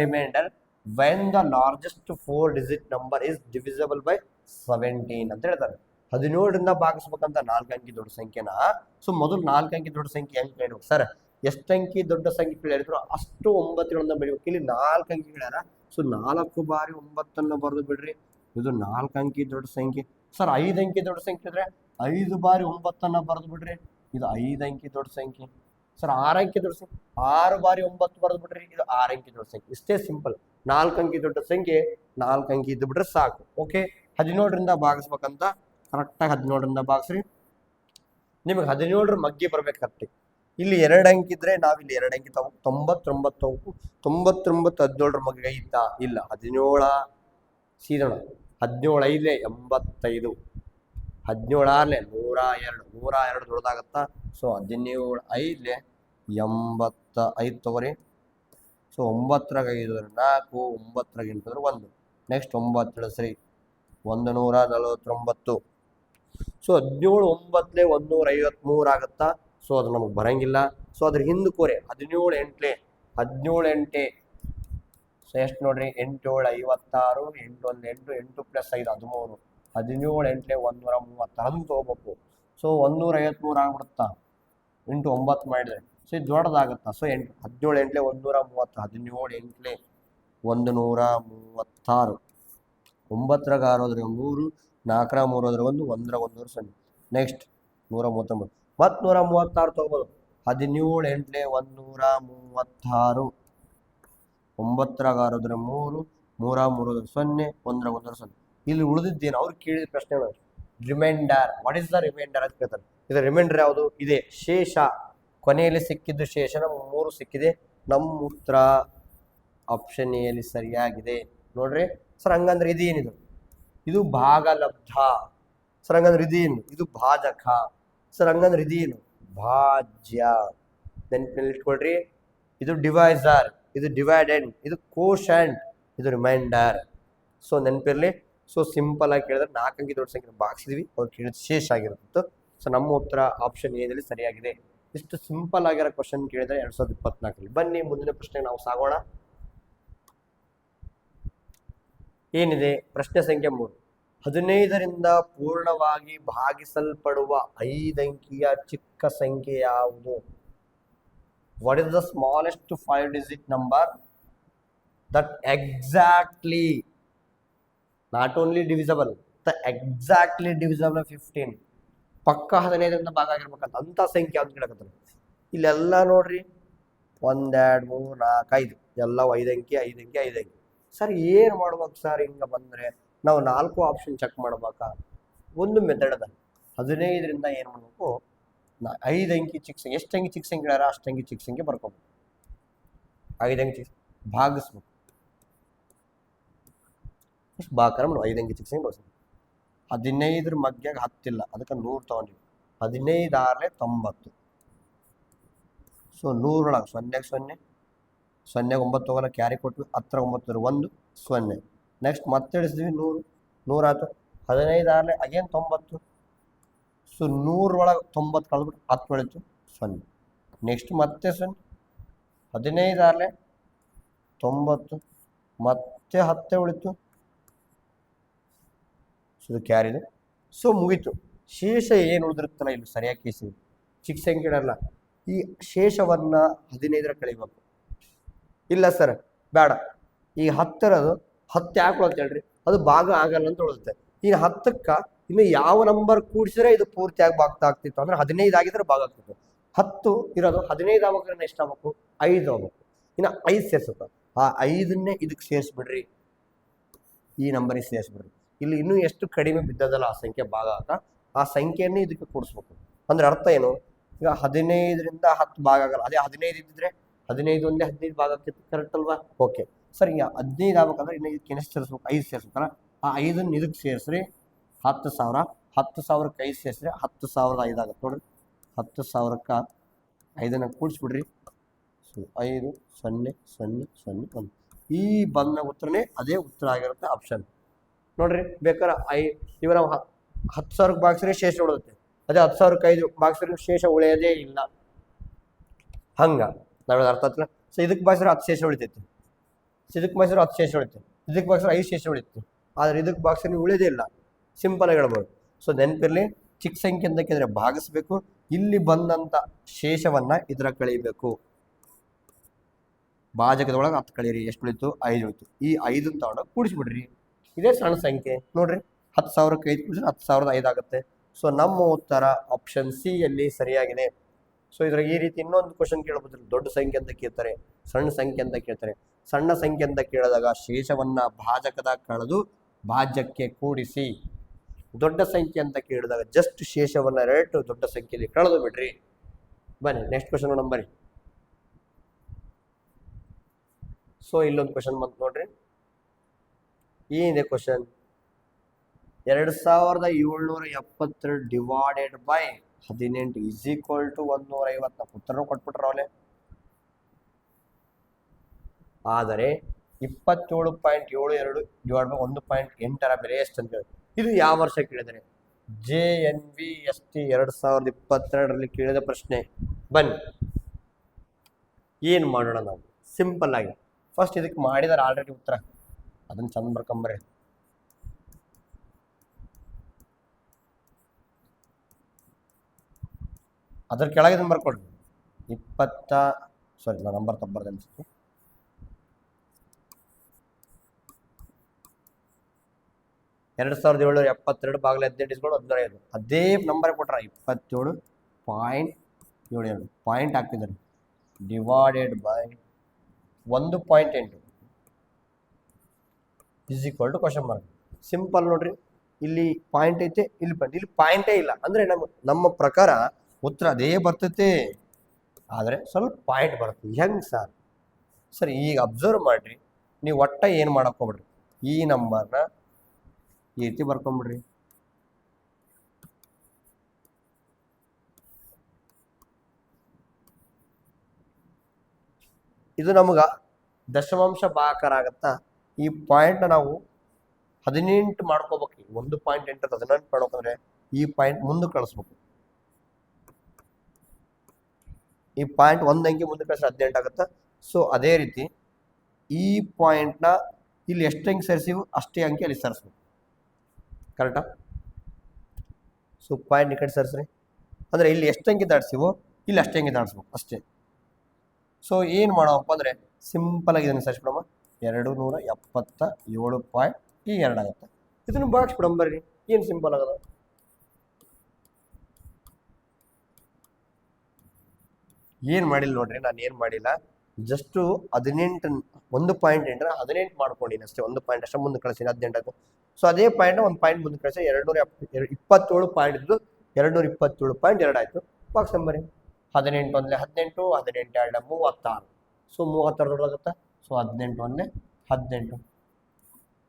reminder when the largest 4-digit number is divisible by 17 ಅಂತ ಹೇಳ್ತಾರೆ. 17ರಿಂದ ಭಾಗಿಸ್ಬೇಕಂತ 4 ಅಂಕಿ ದೊಡ್ಡ ಸಂಖ್ಯೆನ. ಸೊ ಮೊದಲು 4 ಅಂಕಿ ದೊಡ್ಡ ಸಂಖ್ಯೆ ಹೆಂಗೆ ಕೇಳಬೇಕು ಸರ್? ಎಷ್ಟು ಅಂಕಿ ದೊಡ್ಡ ಸಂಖ್ಯೆ ಹೇಳಿದ್ರು ಅಷ್ಟು 9ಗಳಿಂದ ಬೆಳಿಬೇಕು. ಇಲ್ಲಿ 4 ಅಂಕಿ ಹೇಳ್ಯಾರ. ಸೊ 4 ಬಾರಿ 9 ಬರೆದು ಬಿಡ್ರಿ. ಇದು 4 ಅಂಕಿ ದೊಡ್ಡ ಸಂಖ್ಯೆ. ಸರ್ 5 ಅಂಕಿ ದೊಡ್ಡ ಸಂಖ್ಯೆ ಇದ್ರೆ 5 ಬಾರಿ 9 ಬರೆದು ಬಿಡ್ರಿ. ಇದು 5 ಅಂಕಿ ದೊಡ್ಡ ಸಂಖ್ಯೆ. ಸರ್ 6 ಅಂಕಿ ದೊಡ್ಡ ಸಂಖ್ಯೆ, 6 ಬಾರಿ 9 ಬರೆದು ಬಿಡ್ರಿ. ಇದು 6 ಅಂಕಿ ದೊಡ್ಡ ಸಂಖ್ಯೆ. ಇಷ್ಟೇ ಸಿಂಪಲ್. 4 ಅಂಕಿ ದೊಡ್ಡ ಸಂಖ್ಯೆ 4 ಅಂಕಿ ಇದ್ದು ಬಿಟ್ರೆ ಸಾಕು. ಓಕೆ, 17ರಿಂದ ಭಾಗಿಸ್ಬೇಕಂತ ಕರೆಕ್ಟಾಗಿ 17ರಿಂದ ಭಾಗಿಸ್ರಿ. ನಿಮಗೆ 17ರ ಮಗ್ಗಿ ಬರ್ಬೇಕು ಕರೆಕ್ಟ್. ಇಲ್ಲಿ 2 ಅಂಕಿ ಇದ್ರೆ ನಾವಿಲ್ಲಿ 2 ಅಂಕಿ ತಗೋ. 99 ಅಂಕು. 99 17ರ ಮಗ್ಗಿ ಐತಾ? ಇಲ್ಲ. 17 ಸೀದೋಣ. 17 5 85, 17 102 ದೊಡ್ಡದಾಗತ್ತಾ? ಸೊ 17 5 85 ತಗೋರಿ. ಸೊ 9 5 4, 9 8 1. ನೆಕ್ಸ್ಟ್ 9 ಸರಿ 149. ಸೊ 17 9 153 ಆಗುತ್ತಾ? ಸೊ ಅದು ನಮಗೆ ಬರಂಗಿಲ್ಲ. ಸೊ ಅದ್ರ ಹಿಂದೆ ಕೋರೆ 17 8 17 8. ಸೊ ಎಷ್ಟು ನೋಡ್ರಿ, 8 7 56, 8 1 8, 8 + 5 13. 17 8 130 ಅಂತ ತಗೋಬೇಕು. ಸೊ 153 ಆಗ್ಬಿಡುತ್ತಾ ಇಂಟು 9 ಮಾಡಿದ್ರೆ. ಸೊ ಇದು ದೊಡ್ಡದಾಗುತ್ತಾ? ಸೊ 17 8 130, 17 8 136. 9 6 3, 4 3 1, 1 1 0. ನೆಕ್ಸ್ಟ್ 139 ಮತ್ತು 136 ತಗೋಬೋದು. 17 8 136, 9 6 3, 3 3 0, 1 1 0. ಇಲ್ಲಿ ಉಳಿದಿದ್ದೇನು ಅವ್ರು ಕೇಳಿದ ಪ್ರಶ್ನೆ remainder. What is the remainder ಅಂತ ಕೇಳ್ತಾರೆ. ಇದು ರಿಮೈಂಡರ್ ಯಾವುದು? ಇದೆ ಶೇಷ. ಕೊನೆಯಲ್ಲಿ ಸಿಕ್ಕಿದ್ದು ಶೇಷ. ನಮ್ಗೆ 3 ಸಿಕ್ಕಿದೆ. ನಮ್ಮ ಉತ್ತರ ಆಪ್ಷನ್ ಎಲ್ಲಿ ಸರಿಯಾಗಿದೆ ನೋಡ್ರಿ. ಸರ್ ಹಂಗಂದ್ರೆ ಇದೇನಿದು? ಇದು ಭಾಗಲಬ್ಧ. ಸರ್ ಹಂಗಂದ್ರೆ ಇದೇನು? ಇದು ಭಾಜಕ. ಸರ್ ಹಂಗಂದ್ರೆ ಇದೇನು? ಭಾಜ್ಯ. ನೆನಪಿನಲ್ಲಿ ಇಟ್ಕೊಳ್ರಿ. ಇದು ಡಿವೈಸರ್, ಇದು ಡಿವೈಡೆಂಡ್, ಇದು ಕೋಶಂಟ್, ಇದು ರಿಮೈಂಡರ್. ಸೊ ನೆನಪಿರಲಿ. ಸೊ ಸಿಂಪಲ್ ಆಗಿ ಕೇಳಿದ್ರೆ 4 ಅಂಕಿ ದೊಡ್ಡ ಸಂಖ್ಯೆ ಭಾಗಿಸಿದ್ವಿ, ಅವ್ರು ಕೇಳಿದ ಶೇಷ ಆಗಿರುತ್ತೆ. ಸೊ ನಮ್ಮ ಉತ್ತರ ಆಪ್ಷನ್ ಎದಲ್ಲಿ ಸರಿಯಾಗಿದೆ. ಇಷ್ಟು ಸಿಂಪಲ್ ಆಗಿರೋ ಕ್ವಶನ್ ಕೇಳಿದ್ರೆ 2024ರಲ್ಲಿ. ಬನ್ನಿ ಮುಂದಿನ ಪ್ರಶ್ನೆ ನಾವು ಸಾಗೋಣ. ಏನಿದೆ? ಪ್ರಶ್ನೆ ಸಂಖ್ಯೆ 3. 15ರಿಂದ ಪೂರ್ಣವಾಗಿ ಭಾಗಿಸಲ್ಪಡುವ 5 ಅಂಕಿಯ ಚಿಕ್ಕ ಸಂಖ್ಯೆ ಯಾವುದು? What is the smallest 5-digit number that exactly not only divisible, exactly divisible 15. ಪಕ್ಕ 15ರಿಂದ ಭಾಗ ಆಗಿರ್ಬೇಕಂತ ಅಂತ ಸಂಖ್ಯೆ ಅಂತ ಕೇಳಕತ್ತಾರೆ. ಇಲ್ಲೆಲ್ಲ ನೋಡ್ರಿ 1 2 3 4 5 ಎಲ್ಲ 5 ಅಂಕಿ 5 ಅಂಕಿ 5 ಅಂಕಿ. ಸರ್ ಏನು ಮಾಡ್ಬೇಕು ಸರ್? ಹಿಂಗೆ ಬಂದರೆ ನಾವು 4 ಆಪ್ಷನ್ ಚೆಕ್ ಮಾಡ್ಬೇಕಾ? ಒಂದು ಮೆಥಡ್ ಅದ. 15ರಿಂದ ಏನು ಮಾಡಬೇಕು? 5 ಅಂಕಿ ಚಿಕ್ಕ ಸಂಖ್ಯೆ. ಎಷ್ಟು ಅಂಕಿ ಚಿಕ್ಕ ಸಂಖ್ಯೆ ಹೇಳ್ಯಾರ ಅಷ್ಟು ಅಂಕಿ ಚಿಕ್ಕ ಸಂಖ್ಯೆ ಬರ್ಕೋಬೇಕು. 5 ಅಂಕಿ ಭಾಗಿಸ್ಬೇಕು. ಇಷ್ಟು ಭಾಕಾರ 5 ಅಂಕಿ ಚಿಕ್ಕ ಸಂಖ್ಯೆ ಬಳಸ್ಬೇಕು. 15ರ ಮಗ್ಯಾಗ 10 ಇಲ್ಲ, ಅದಕ್ಕೆ 100 ತೊಗೊಂಡಿವಿ. 15 6 90. ಸೊ 100 ಒಳಗೆ 0 0 0 9 ತಗೋಲ್ಲ, ಕ್ಯಾರಿ ಕೊಟ್ಟು 10 9 1 0. ನೆಕ್ಸ್ಟ್ ಮತ್ತೆ ಇಳಿಸಿದ್ವಿ 100 100 ಆಯ್ತು. 15 6 ಅಗೇನ್ 90. ಸೊ 100 ಒಳಗೆ 90 ಕಳೆದ್ಬಿಟ್ಟು 10 ಉಳಿತು 0. ನೆಕ್ಸ್ಟ್ ಮತ್ತೆ 0. 15 90 ಮತ್ತೆ 10 ಉಳಿತು. ಸೊ ಇದು ಕ್ಯಾರಿದೆ. ಸೊ ಮುಗೀತು. ಶೇಷ ಏನು ಉಳಿದಿರುತ್ತಲ್ಲ ಇಲ್ಲಿ ಸರಿಯಾಗಿ ಕೇಸಿ ಚಿಕ್ಕ ಸಂಖ್ಯೆ ಅಲ್ಲ, ಈ ಶೇಷವನ್ನ 15 ಕಳಿಬೇಕು. ಇಲ್ಲ ಸರ್ ಬೇಡ, ಈ 10ರದು 10 ಯಾಕೆ ಅಂತ ಹೇಳ್ರಿ, ಅದು ಭಾಗ ಆಗಲ್ಲ ಅಂತ ಉಳಿದುತ್ತೆ. ಈಗ 10ಕ್ಕ ಇನ್ನು ಯಾವ ನಂಬರ್ ಕೂಡಿಸಿದ್ರೆ ಇದು ಪೂರ್ತಿಯಾಗಿ ಭಾಗ ಆಗ್ತಿತ್ತು ಅಂದ್ರೆ 15 ಆಗಿದ್ರೆ ಭಾಗ ಆಗ್ತಿತ್ತು. 10 ಇರೋದು 15 ಆಗ್ಬೇಕಾದ್ರೆ ಎಷ್ಟು ಆಗ್ಬೇಕು, 5 ಆಗ್ಬೇಕು. ಇನ್ನು 5 ಸೇರ್ಸುತ್ತ, ಆ 5ನ್ನೇ ಇದಕ್ಕೆ ಸೇರಿಸ್ಬಿಡ್ರಿ, ಈ ನಂಬರಿಗೆ ಸೇರಿಸ್ಬಿಡ್ರಿ. ಇಲ್ಲಿ ಇನ್ನೂ ಎಷ್ಟು ಕಡಿಮೆ ಬಿದ್ದದಲ್ಲ ಆ ಸಂಖ್ಯೆ ಭಾಗ ಆಗ, ಆ ಸಂಖ್ಯೆಯನ್ನೇ ಇದಕ್ಕೆ ಕೂಡಿಸ್ಬೇಕು. ಅಂದ್ರೆ ಅರ್ಥ ಏನು, ಈಗ 15ರಿಂದ 10 ಭಾಗ ಆಗಲ್ಲ, ಅದೇ 15 ಇದ್ದಿದ್ರೆ 15 ಒಂದೇ 15 ಭಾಗ ಆಗ್ತಿತ್ತು, ಕರೆಕ್ಟ್ ಅಲ್ವಾ? ಓಕೆ ಸರ್, ಈಗ 15 ಆಗ್ಬೇಕಂದ್ರೆ ಇನ್ನು ಇದಕ್ಕೆ ಎಷ್ಟು ಸೇರಿಸ್ಬೇಕು, 5 ಸೇರಿಸ್ಬೇಕಲ್ಲ, ಆ 5ನ್ನು ಇದಕ್ಕೆ ಸೇರಿಸ್ರಿ 10,000. 10,000ಕ್ಕೆ 5 ಸೇರಿಸ್ರಿ 10,005 ಆಗುತ್ತೆ ನೋಡ್ರಿ. 10,000ಕ್ಕೆ 5ನ್ನು ಕೂಡಿಸ್ಬಿಡ್ರಿ. ಸೊ 5 0 0 0 1. ಈ ಬಂದ ಉತ್ತರನೇ ಅದೇ ಉತ್ತರ ಆಗಿರುತ್ತೆ ಆಪ್ಷನ್ ನೋಡ್ರಿ. ಬೇಕಾದ್ರೆ ಇವ ನಾವು 10,000ಕ್ಕೆ ಭಾಗಿಸ್ರೆ ಶೇಷ ಉಳಿದುತ್ತೆ, ಅದೇ 10,000ಕ್ಕೆ 5 ಭಾಗಿಸ್ರೆ ಶೇಷ ಉಳಿಯೋದೇ ಇಲ್ಲ. ಹಂಗ ನಾವ್ ಅರ್ಥ ಆಗ್ತಿಲ್ಲ. ಸೊ ಇದಕ್ಕೆ ಭಾಗಿಸ್ರೆ 10 ಶೇಷ ಉಳಿತೈತಿ, ಇದಕ್ಕೆ ಭಾಗಿಸ್ರೆ 10 ಶೇಷ ಉಳಿತೈತಿ, ಇದಕ್ಕೆ ಭಾಗಿಸ್ರೆ 5 ಶೇಷ ಉಳಿತೈತಿ. ಆದ್ರೆ ಇದಕ್ಕೆ ಭಾಗಿಸ್ರೆ ನೀವು ಉಳಿಯೋದೇ ಇಲ್ಲ, ಸಿಂಪಲ್ ಆಗಿ ಹೇಳ್ಬೋದು. ಸೊ ನೆನಪಿರ್ಲಿ, ಚಿಕ್ಕ ಸಂಖ್ಯೆ ಅಂತ ಕೇಳಿದ್ರೆ ಭಾಗಿಸ್ಬೇಕು, ಇಲ್ಲಿ ಬಂದಂತ ಶೇಷವನ್ನ ಇದ್ರ ಕಳಿಬೇಕು. ಭಾಜಕದೊಳಗೆ 10 ಕಳೀರಿ, ಎಷ್ಟು ಉಳಿತು, 5 ಉಳಿತು. ಈ 5 ತಗೊಂಡು ಕೂಡಿಸ್ಬಿಡ್ರಿ, ಇದೇ ಸಣ್ಣ ಸಂಖ್ಯೆ ನೋಡ್ರಿ. 10,000ಕ್ಕೆ 5 ಕೂಡಿಸಿದ್ರೆ 10,005 ಆಗುತ್ತೆ. ಸೊ ನಮ್ಮ ಉತ್ತರ ಆಪ್ಷನ್ ಸಿ ಅಲ್ಲಿ ಸರಿಯಾಗಿದೆ. ಸೊ ಇದ್ರ ಈ ರೀತಿ ಇನ್ನೊಂದು ಕ್ವಶನ್ ಕೇಳಬಹುದು, ದೊಡ್ಡ ಸಂಖ್ಯೆ ಅಂತ ಕೇಳ್ತಾರೆ, ಸಣ್ಣ ಸಂಖ್ಯೆ ಅಂತ ಕೇಳ್ತಾರೆ. ಸಣ್ಣ ಸಂಖ್ಯೆ ಅಂತ ಕೇಳಿದಾಗ ಶೇಷವನ್ನ ಭಾಜಕದ ಕಳೆದು ಭಾಜ್ಯಕ್ಕೆ ಕೂಡಿಸಿ, ದೊಡ್ಡ ಸಂಖ್ಯೆ ಅಂತ ಕೇಳಿದಾಗ ಜಸ್ಟ್ ಶೇಷವನ್ನ ಎರಡು ದೊಡ್ಡ ಸಂಖ್ಯೆಯಲ್ಲಿ ಕಳೆದು ಬಿಡ್ರಿ. ಬನ್ನಿ ನೆಕ್ಸ್ಟ್ ಕ್ವಶನ್ ನಂಬರಿ. ಸೊ ಇಲ್ಲೊಂದು ಕ್ವಶನ್ ಬಂತು ನೋಡ್ರಿ, ಏನಿದೆ question, 2772 divided by 18 is equal to 150. ಉತ್ತರನೂ ಕೊಟ್ಬಿಟ್ರ ಅವಲೇ. ಆದರೆ 27.72 ಡಿವೈಡ್ ಬೈ 1.8 ಬೆಲೆ ಎಷ್ಟು ಅಂತ ಹೇಳಿ, ಇದು ಯಾವ ವರ್ಷ ಕೇಳಿದರೆ JNVST 2022ರಲ್ಲಿ ಕೇಳಿದ ಪ್ರಶ್ನೆ. ಬನ್ನಿ ಏನು ಮಾಡೋಣ ನಾವು, ಸಿಂಪಲ್ ಆಗಿ ಫಸ್ಟ್ ಇದಕ್ಕೆ ಮಾಡಿದಾರೆ ಆಲ್ರೆಡಿ ಉತ್ತರ, ಅದನ್ನ ಚಂದ ಬರ್ಕೊಂಬರ್ರಿ. ಅದ್ರ ಕೆಳಗೆ ಇದನ್ನ ಬರ್ಕೊಡ್ರಿ. ನಾನು ನಂಬರ್ ತಪ್ಪಬಾರ್ದು ಅನ್ಸುತ್ತೆ. 2772 ಭಾಗಲ 18 ಇಸ್ಕೊಂಡು 105. ಅದೇ ನಂಬರ್ ಕೊಟ್ರ 27.72 ಪಾಯಿಂಟ್ ಹಾಕ್ತಿದ್ದಾರೆ divided by 1.8 is equal to question mark. Simple ನೋಡ್ರಿ, ಇಲ್ಲಿ ಪಾಯಿಂಟ್ ಐತೆ, ಇಲ್ಲಿ ಪಾಯಿಂಟೇ ಇಲ್ಲ ಅಂದ್ರೆ ನಮ್ಮ ಪ್ರಕಾರ ಉತ್ತರ ಅದೇ ಬರ್ತೈತೆ, ಆದರೆ ಸ್ವಲ್ಪ ಪಾಯಿಂಟ್ ಬರುತ್ತೆ. ಹೆಂಗೆ ಸರ್ ಈಗ ಅಬ್ಸರ್ವ್ ಮಾಡ್ರಿ, ನೀವು ಒಟ್ಟ ಏನು ಮಾಡಕ್ ಹೋಗ್ಬಿಡ್ರಿ, ಈ ನಂಬರ್ನ ಈ ರೀತಿ ಬರ್ಕೊಂಬಿಡ್ರಿ. ಇದು ನಮ್ಗೆ ದಶಮಾಂಶ ಭಾಗಾಕಾರ ಆಗತ್ತಾ, ಈ ಪಾಯಿಂಟ್ನ ನಾವು 18 ಮಾಡ್ಕೋಬೇಕು. 1.8 18 ಮಾಡ್ಬೇಕಂದ್ರೆ ಈ ಪಾಯಿಂಟ್ ಮುಂದೆ ಕಳಿಸ್ಬೇಕು. ಈ ಪಾಯಿಂಟ್ ಒಂದು ಅಂಕಿ ಮುಂದೆ ಕಳಿಸಿದ್ರೆ 18 ಆಗುತ್ತೆ. ಸೊ ಅದೇ ರೀತಿ ಈ ಪಾಯಿಂಟ್ನ ಇಲ್ಲಿ ಎಷ್ಟು ಅಂಕಿ ಸೇರಿಸಿವು ಅಷ್ಟೇ ಅಂಕಿ ಅಲ್ಲಿ ಸೇರಿಸ್ಬೇಕು, ಕರೆಕ್ಟಾ? ಸೊ ಪಾಯಿಂಟ್ ಈ ಕಡೆ ಸೇರಿಸ್ರಿ, ಅಂದರೆ ಇಲ್ಲಿ ಎಷ್ಟು ಅಂಕಿ ದಾಟಿಸಿವೋ ಇಲ್ಲಿ ಅಷ್ಟೇ ಅಂಕಿ ದಾಟಿಸ್ಬೇಕು ಅಷ್ಟೇ. ಸೊ ಏನು ಮಾಡೋವಪ್ಪ ಅಂದರೆ ಸಿಂಪಲ್ ಆಗಿ ಇದನ್ನು ಸೇರಿಸ್ಬಿಡಮ್ಮ, 277.2 ಆಗುತ್ತೆ. ಇದನ್ನು ಬಾಕ್ಸ್ಬಿಡಂಬರ್ರಿ, ಏನು ಸಿಂಪಲ್ ಆಗದ. ಏನು ಮಾಡಿಲ್ಲ ನೋಡ್ರಿ, ನಾನು ಏನು ಮಾಡಿಲ್ಲ, ಜಸ್ಟು 18 1.8 18 ಮಾಡ್ಕೊಂಡಿನಿ ಅಷ್ಟೇ. 1 ಪಾಯಿಂಟ್ ಅಷ್ಟೇ ಮುಂದೆ ಕಳಿಸಿನಿ, 18 ಆಗುತ್ತೆ. ಸೊ ಅದೇ ಪಾಯಿಂಟ್ ಒಂದು ಪಾಯಿಂಟ್ ಮುಂದೆ ಕಳಿಸಿ 227 ಪಾಯಿಂಟ್ ಇದ್ದು 227.2 ಆಯಿತು. ಬಾಕ್ಸ್ ನಂಬರಿ 18 1 18 18 2 36. ಸೊ 36 ದೊಡ್ಡದಾಗುತ್ತೆ. ಸೊ 18 1 18.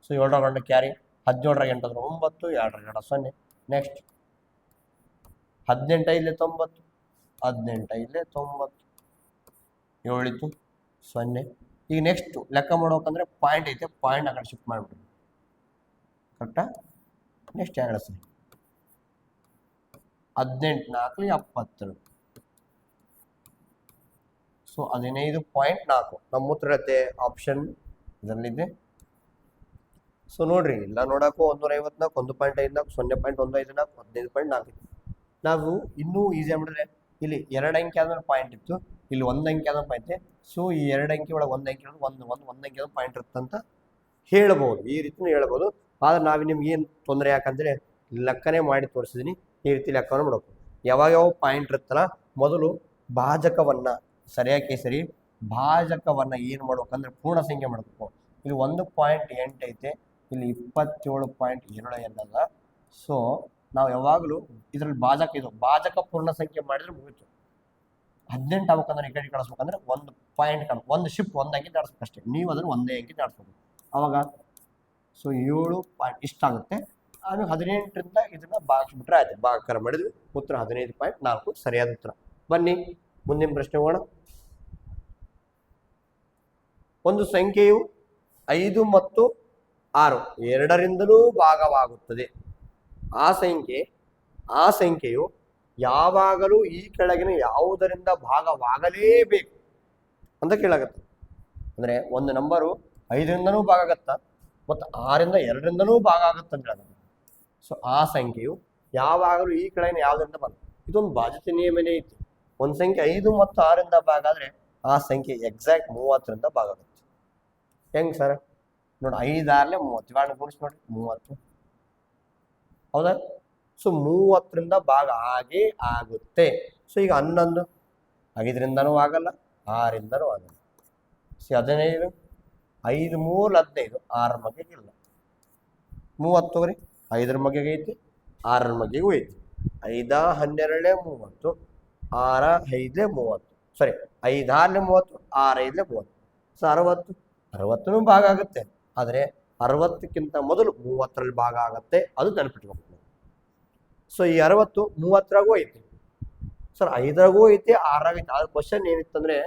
ಸೊ 7 ಗಂಟೆ ಕ್ಯಾರಿ, 17 8 9, 2 2 0. ನೆಕ್ಸ್ಟ್ 18 5 90, 18 5 90, 7 0. ಈಗ ನೆಕ್ಸ್ಟ್ ಲೆಕ್ಕ ಮಾಡ್ಬೇಕಂದ್ರೆ ಪಾಯಿಂಟ್ ಐತೆ, ಪಾಯಿಂಟ್ ಆ ಕಡೆ ಶಿಫ್ಟ್ ಮಾಡಿಬಿಡ್ರಿ, ಕರೆಕ್ಟಾ? ನೆಕ್ಸ್ಟ್ ಎರಡು ಸರಿ 18 4 72. ಸೊ ಸೊ 15.4 ನಮ್ಮ ಉತ್ತರ ಇರುತ್ತೆ ಆಪ್ಷನ್ ಇದರಲ್ಲಿದೆ. ಸೊ ನೋಡ್ರಿ ಇಲ್ಲ ನೋಡಕ್ಕೂ 154 1.54 0.15 15.4 ನಾವು ಇನ್ನೂ ಈಸಿ ಮಾಡಿದ್ರೆ ಇಲ್ಲಿ 2 ಅಂಕೆ ಆದ್ಮೇಲೆ ಪಾಯಿಂಟ್ ಇತ್ತು, ಇಲ್ಲಿ 1 ಅಂಕೆ ಆದ್ಮೇಲೆ ಪಾಯಿಂಟ್ ಇದೆ. ಸೊ ಈ 2 ಅಂಕೆ ಒಳಗೆ 1 ಅಂಕೆ ಒಂದು ಅಂಕೆ ಪಾಯಿಂಟ್ ಇರುತ್ತಂತ ಹೇಳ್ಬೋದು, ಈ ರೀತಿನೂ ಹೇಳ್ಬೋದು. ಆದ್ರೆ ನಾವು ನಿಮ್ಗೆ ಏನು ತೊಂದರೆ ಯಾಕಂದ್ರೆ ಲೆಕ್ಕನೇ ಮಾಡಿ ತೋರಿಸಿದೀನಿ, ಈ ರೀತಿ ಲೆಕ್ಕವನ್ನು ಮಾಡಬೇಕು. ಯಾವ ಪಾಯಿಂಟ್ ಇರುತ್ತಲ್ಲ ಮೊದಲು ಭಾಜಕವನ್ನ ಸರಿಯಾಗಿ ಸರಿ ಭಾಜಕವನ್ನ ಏನು ಮಾಡ್ಬೇಕಂದ್ರೆ ಪೂರ್ಣ ಸಂಖ್ಯೆ ಮಾಡಬೇಕು. ಇಲ್ಲಿ 1.8 ಐತೆ, ಇಲ್ಲಿ 27.2 ಏನಲ್ಲ. ಸೊ ನಾವು ಯಾವಾಗಲೂ ಇದ್ರಲ್ಲಿ ಭಾಜಕ ಇದು ಭಾಜಕ ಪೂರ್ಣ ಸಂಖ್ಯೆ ಮಾಡಿದ್ರೆ ಮುಗಿತು. 18 ಆಗ್ಬೇಕಂದ್ರೆ ಈ ಕಡೆ ಕಳಿಸ್ಬೇಕಂದ್ರೆ ಒಂದು ಪಾಯಿಂಟ್ ಒಂದು ಶಿಫ್ಟ್ 1 ಅಂಕೆ ದಾಡಿಸ್ಬೇಕು ಅಷ್ಟೇ, ನೀವು ಅದನ್ನು 1 ಅಂಕೆ ದಾಡಿಸ್ಬೇಕು. ಅವಾಗ ಸೊ 7 ಪಾಯಿಂಟ್ ಇಷ್ಟಾಗುತ್ತೆ. ಆಮೇಲೆ 18ರಿಂದ ಇದನ್ನ ಭಾಗಿಸ್ಬಿಟ್ರೆ ಆಯ್ತು, ಭಾಗಕಾರ ಮಾಡಿದ್ವಿ, ಉತ್ತರ 15.4 ಸರಿಯಾದ ಉತ್ತರ. ಬನ್ನಿ ಮುಂದಿನ ಪ್ರಶ್ನೆ ಹೋಗೋಣ. ಒಂದು ಸಂಖ್ಯೆಯು 5 ಮತ್ತು 6 ಎರಡರಿಂದಲೂ ಭಾಗವಾಗುತ್ತದೆ. ಆ ಸಂಖ್ಯೆಯು ಯಾವಾಗಲೂ ಈ ಕೆಳಗಿನ ಯಾವುದರಿಂದ ಭಾಗವಾಗಲೇಬೇಕು ಅಂತ ಕೇಳಾಗತ್ತೆ. ಅಂದ್ರೆ ಒಂದು ನಂಬರು 5ರಿಂದನೂ ಭಾಗ ಆಗತ್ತ ಮತ್ತು 6ರಿಂದ 2ರಿಂದನೂ ಭಾಗ ಆಗುತ್ತೆ ಅಂತ ಹೇಳಾಗತ್ತೆ. ಸೊ ಆ ಸಂಖ್ಯೆಯು ಯಾವಾಗಲೂ ಈ ಕೆಳಗಿನ ಯಾವುದರಿಂದ ಭಾಗ, ಇದೊಂದು ಭಾಜ್ಯತೆ ನಿಯಮನೇ ಐತಿ. ಒಂದು ಸಂಖ್ಯೆ 5 ಮತ್ತು 6ರಿಂದ ಭಾಗ ಆದ್ರೆ ಆ ಸಂಖ್ಯೆ ಎಕ್ಸಾಕ್ಟ್ 30ರಿಂದ ಭಾಗ ಆಗುತ್ತೆ. ಹೆಂಗ್ ಸರ್ ನೋಡಿ, 5 6 30 ಇವಾಗ ಗುಣಿಸಿ ನೋಡಿ 30, ಹೌದಾ? ಸೊ 30ರಿಂದ ಭಾಗ ಆಗೇ ಆಗುತ್ತೆ. ಸೊ ಈಗ 11 5ರಿಂದನೂ ಆಗಲ್ಲ, 6ರಿಂದನೂ ಆಗಲ್ಲ. ಸೊ 15 5 3 15 6 ಮಗ್ಗೆಗೆ ಇಲ್ಲ. 30 ತಗೋರಿ, 5ರ ಮಗ್ಗೆಗೆ ಐತಿ, 6ರ ಮಗ್ಗೆಗೂ ಐತಿ. 5 12 30, 6 5 30, ಸಾರಿ 5 6 30, 6 5 30. ಸೊ 60 ಭಾಗ ಆಗುತ್ತೆ, ಆದರೆ 60ಕ್ಕಿಂತ ಮೊದಲು 30ರಲ್ಲಿ ಭಾಗ ಆಗುತ್ತೆ, ಅದು ನೆನಪಿಟ್ಕೊಬೇಕು. ಸೊ ಈ 60 30ರಾಗೂ ಐತಿ, ಸರ್ 5ರಾಗೂ ಐತಿ 6ರಾಗೂ ಐತಿ. ಆದ್ರೆ ಕ್ವಶನ್ ಏನಿತ್ತಂದ್ರೆ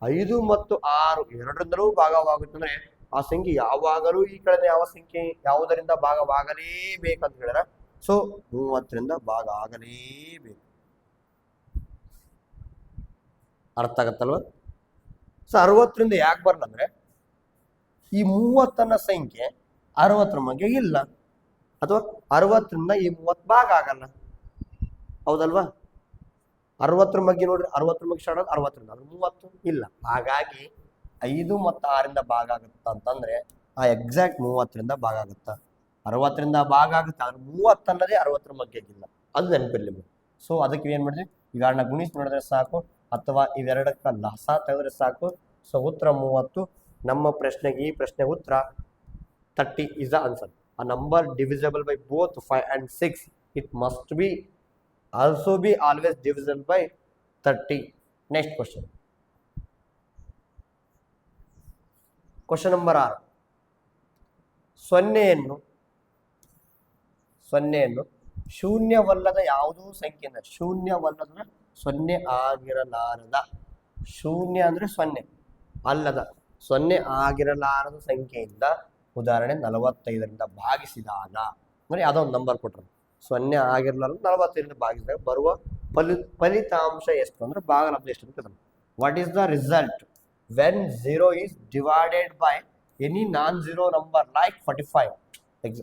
5 ಮತ್ತು 6 ಎರಡರಿಂದಲೂ ಭಾಗವಾಗುತ್ತಂದ್ರೆ ಆ ಸಂಖ್ಯೆ ಯಾವಾಗಲೂ ಈ ಕಡೆ ಯಾವ ಸಂಖ್ಯೆ ಯಾವುದರಿಂದ ಭಾಗವಾಗಲೇಬೇಕಂತ ಹೇಳಿದ್ರೆ ಸೊ 30ರಿಂದ ಭಾಗ ಆಗಲೇಬೇಕು. ಅರ್ಥ ಆಗತ್ತಲ್ವ? ಸೊ 60ರಿಂದ ಯಾಕೆ ಬರಲ್ಲ ಅಂದ್ರೆ ಈ 30ನ ಸಂಖ್ಯೆ 60ರ ಮಗ್ಗೆ ಇಲ್ಲ, ಅಥವಾ 60ರಿಂದ ಈ 30 ಭಾಗ ಆಗಲ್ಲ, ಹೌದಲ್ವಾ? 60ರ ಮಗ್ಗೆ ನೋಡ್ರಿ, 60ರ ಮಗ್ಗೆ ಸ್ಟಾರ್ಟ್ ಆಗೋದು 60ರಿಂದ, ಅದು 30 ಇಲ್ಲ. ಹಾಗಾಗಿ 5 ಮತ್ತು 6ರಿಂದ ಭಾಗ ಆಗುತ್ತ ಅಂತಂದ್ರೆ ಆ ಎಕ್ಸಾಕ್ಟ್ 30ರಿಂದ ಭಾಗ ಆಗುತ್ತ. 60ರಿಂದ ಭಾಗ ಆಗುತ್ತೆ, ಆದ್ರೆ 30 ಅನ್ನೋದೇ 60ರ ಮಗ್ಗೆಗಿಲ್ಲ, ಅದು ನೆನಪಿರ್ಲಿ. ಸೊ ಅದಕ್ಕೆ ಏನ್ ಮಾಡಿದ್ವಿ, ಇವೆರಡನ್ನ ಗುಣಿಸಿ ನೋಡಿದ್ರೆ ಸಾಕು, ಅಥವಾ ಇವೆರಡಕ್ಕ ಲಸ ತೆಗೆದ್ರೆ ಸಾಕು. ಸೊ ಉತ್ತರ 30. ನಮ್ಮ ಪ್ರಶ್ನೆಗೆ ಈ ಪ್ರಶ್ನೆ ಉತ್ತರ 30 is the answer. A number divisible by both 5 and 6, it must be also be always divisible by 30. Next question. Question number 6. ಸೊನ್ನೆಯನ್ನು ಶೂನ್ಯವಲ್ಲದ ಯಾವುದೋ ಸಂಖ್ಯೆಯಿಂದ, ಶೂನ್ಯವಲ್ಲದ ಸೊನ್ನೆ ಆಗಿರಲಾರದ, ಶೂನ್ಯ ಅಂದ್ರೆ ಸೊನ್ನೆ ಅಲ್ಲದ ಸೊನ್ನೆ ಆಗಿರಲಾರದ ಸಂಖ್ಯೆಯಿಂದ, ಉದಾಹರಣೆ 45ರಿಂದ ಭಾಗಿಸಿದಾಗ, ಅಂದ್ರೆ ಯಾವುದೋ ಒಂದು ನಂಬರ್ ಕೊಟ್ಟರು, ಸೊನ್ನೆ ಆಗಿರಲಾರ 45ರಿಂದ ಭಾಗಿಸಿದಾಗ ಬರುವ ಫಲಿತಾಂಶ ಎಷ್ಟು ಅಂದ್ರೆ ಭಾಗಲಬ್ಧ ಎಷ್ಟು ಅಂತ. What is the result when 0 is divided by any non-zero number like 45?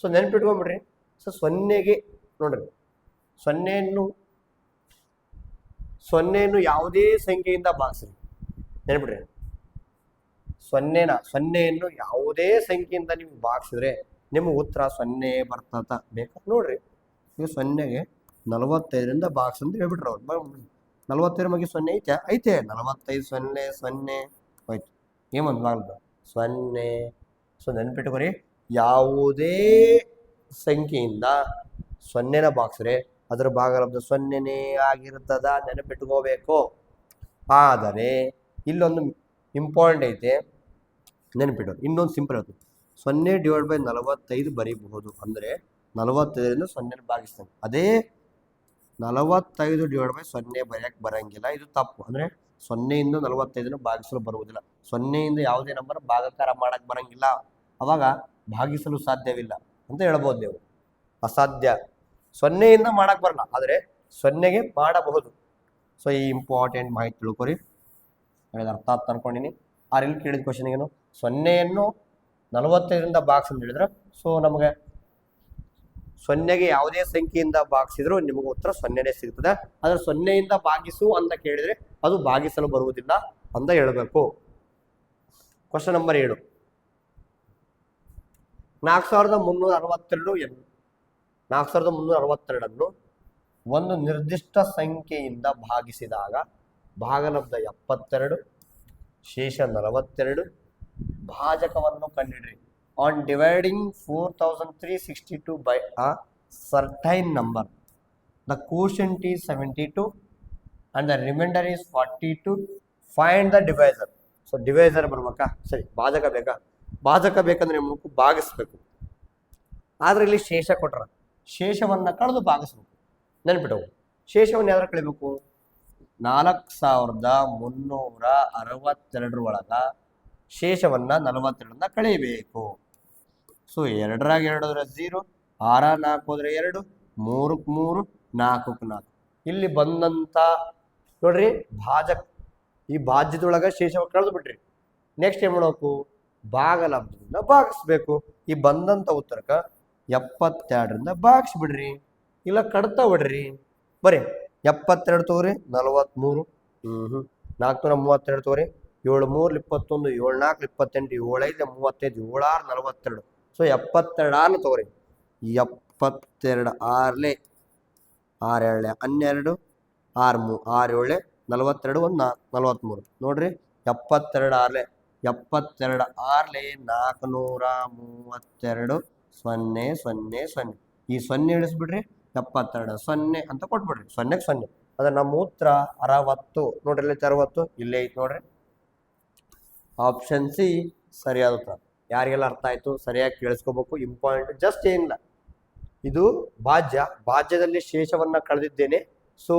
So ನೆನ್ಪಿಟ್ಕೊಂಡ್ಬಿಡ್ರಿ. ಸೊ ಸೊನ್ನೆಗೆ ನೋಡ್ರಿ, ಸೊನ್ನೆಯನ್ನು ಯಾವುದೇ ಸಂಖ್ಯೆಯಿಂದ ಭಾಗಿಸ್ರಿ, ನೆನ್ಬಿಡ್ರಿ. ಸೊನ್ನೆಯನ್ನು ಯಾವುದೇ ಸಂಖ್ಯೆಯಿಂದ ನೀವು ಭಾಗಿಸಿದ್ರೆ ನಿಮ್ಮ ಉತ್ತರ 0 ಬರ್ತದ. ಬೇಕಾದ್ರೆ ನೋಡ್ರಿ, ನೀವು 0ಗೆ 45ರಿಂದ ಭಾಗಿಸ್ ಅಂತ ಹೇಳ್ಬಿಟ್ರೆ ಅವ್ರು 45 ಮಗೆ 0 ಐತೆ 45 0 0 ಹೋಯ್ತು, ಏಮಂತ ಭಾಗಲ್ದು 0. ಸೊ ನೆನ್ಪಿಟ್ಕೊರಿ, ಯಾವುದೇ ಸಂಖ್ಯೆಯಿಂದ 0ನ ಭಾಗಿಸ್ರೆ ಅದರ ಭಾಗಲಬ್ಧ 0ನೇ ಆಗಿರ್ತದ, ನೆನಪಿಟ್ಕೋಬೇಕು. ಆದರೆ ಇಲ್ಲೊಂದು ಇಂಪಾರ್ಟೆಂಟ್ ಐತೆ, ನೆನಪಿಡೋದು. ಇನ್ನೊಂದು ಸಿಂಪಲ್ ಇರುತ್ತೆ, 0/45 ಬರೀಬಹುದು. ಅಂದರೆ 45ರಿಂದ 0 ಭಾಗಿಸ್ತಾನೆ. ಅದೇ 45/0 ಬರೆಯಕ್ಕೆ ಬರಂಗಿಲ್ಲ, ಇದು ತಪ್ಪು. ಅಂದರೆ 0ಯಿಂದ 45ನ್ನು ಭಾಗಿಸಲು ಬರುವುದಿಲ್ಲ. 0ಯಿಂದ ಯಾವುದೇ ನಂಬರ್ ಭಾಗಾಕಾರ ಮಾಡಕ್ ಬರಂಗಿಲ್ಲ, ಅವಾಗ ಭಾಗಿಸಲು ಸಾಧ್ಯವಿಲ್ಲ ಅಂತ ಹೇಳ್ಬೋದು ನೀವು. ಅಸಾಧ್ಯ. 0ಯಿಂದ ಮಾಡಕ್ ಬರಲ್ಲ, ಆದರೆ 0ಗೆ ಮಾಡಬಹುದು. ಸೊ ಈ ಇಂಪಾರ್ಟೆಂಟ್ ಮಾಹಿತಿ ತಿಳ್ಕೊರಿ. ಅರ್ಥ ಆಯ್ತು ಅನ್ಕೊಂಡಿನಿ. ಆರ್ ಇಲ್ಲಿ ಕೇಳಿದ ಕ್ವಶನ್ ಏನು, 0ಯನ್ನು 45ರಿಂದ ಬಾಕ್ಸ್ ಅಂತ ಹೇಳಿದ್ರೆ, ಸೊ ನಮಗೆ 0ಗೆ ಯಾವುದೇ ಸಂಖ್ಯೆಯಿಂದ ಭಾಗಿಸಿದ್ರು ನಿಮಗೆ ಉತ್ತರ 0ನೇ ಸಿಗ್ತದೆ. ಆದ್ರೆ 0ಯಿಂದ ಭಾಗಿಸು ಅಂತ ಕೇಳಿದ್ರೆ ಅದು ಭಾಗಿಸಲು ಬರುವುದಿಲ್ಲ ಅಂತ ಹೇಳಬೇಕು. ಕ್ವಶನ್ ನಂಬರ್ 7, 4362 4362 ಒಂದು ನಿರ್ದಿಷ್ಟ ಸಂಖ್ಯೆಯಿಂದ ಭಾಗಿಸಿದಾಗ ಭಾಗಲಬ್ಧ 72, ಶೇಷ 42, ಭಾಜಕವನ್ನು ಕಂಡುಹಿಡಿಯಿರಿ. On dividing 4362 by a certain number, the quotient is 72 and the remainder is 42. Find the divisor. So divisor ಬರ್ಬೇಕಾ, ಸರಿ ಭಾಜಕ ಬೇಕಾ, ಭಾಜಕ ಬೇಕಂದ್ರೆ ನಮಗೂ ಭಾಗಿಸ್ಬೇಕು. ಆದ್ರೆ ಇಲ್ಲಿ ಶೇಷ ಕೊಟ್ರ, ಶೇಷವನ್ನ ಕಳೆದು ಭಾಗಿಸ್ಬೇಕು. ನೆನ್ಪಿಟ್ಟವು, ಶೇಷವನ್ನು ಯಾವ್ದಾರು ಕಳಿಬೇಕು, 4362 ಒಳಗ ಶೇಷವನ್ನ 42ರಿಂದ ಕಳಿಬೇಕು. ಸೊ 2 2 0, 6 4 2, 3 3, 4 4. ಇಲ್ಲಿ ಬಂದಂತ ನೋಡ್ರಿ ಭಾಜಕ, ಈ ಭಾಜ್ಯದೊಳಗ ಶೇಷವ ಕಳೆದು ಬಿಡ್ರಿ. ನೆಕ್ಸ್ಟ್ ಏನ್ ಮಾಡಬೇಕು, ಭಾಗಲಬ್ಧದಿಂದ ಭಾಗಿಸ್ಬೇಕು. ಈ ಬಂದಂತ ಉತ್ತರಕ್ಕ 72ರಿಂದ ಭಾಗಿಸ್ಬಿಡ್ರಿ, ಇಲ್ಲ ಕಡ್ತಾ ಬಿಡ್ರಿ. ಬರ್ರಿ 72 ತಗೋರಿ, 43, 432 ತಗೋರಿ, 7 3 21, 7 4 28, 7 5 35, 7 6 42. ಸೊ 72 ತಗೋರಿ. 72 6 6 7 12, 6 6 7 42, 1 43. ನೋಡ್ರಿ 72 6 72 6 432 0 0 0. ಈ 0 ಇಳಿಸ್ಬಿಡ್ರಿ, 72 0 ಅಂತ ಕೊಟ್ಬಿಡ್ರಿ. 0ಕ್ಕೆ 0. ಅದ್ರ ನಮ್ಮ ಉತ್ತರ 60. ನೋಡ್ರಿ ಇಲ್ಲಿ 60 ಇಲ್ಲೇ ಐತಿ ನೋಡ್ರಿ. ಆಪ್ಷನ್ ಸಿ ಸರಿಯಾದ ಉತ್ತರ. ಯಾರಿಗೆಲ್ಲ ಅರ್ಥ ಆಯ್ತು ಸರಿಯಾಗಿ ಕೇಳಿಸ್ಕೋಬೇಕು. ಇಂಪಾರ್ಟೆಂಟ್ ಜಸ್ಟ್ ಏನಿಲ್ಲ, ಇದು ಭಾಜ್ಯ, ಭಾಜ್ಯದಲ್ಲಿ ಶೇಷವನ್ನ ಕಳೆದಿದ್ದೇನೆ. ಸೊ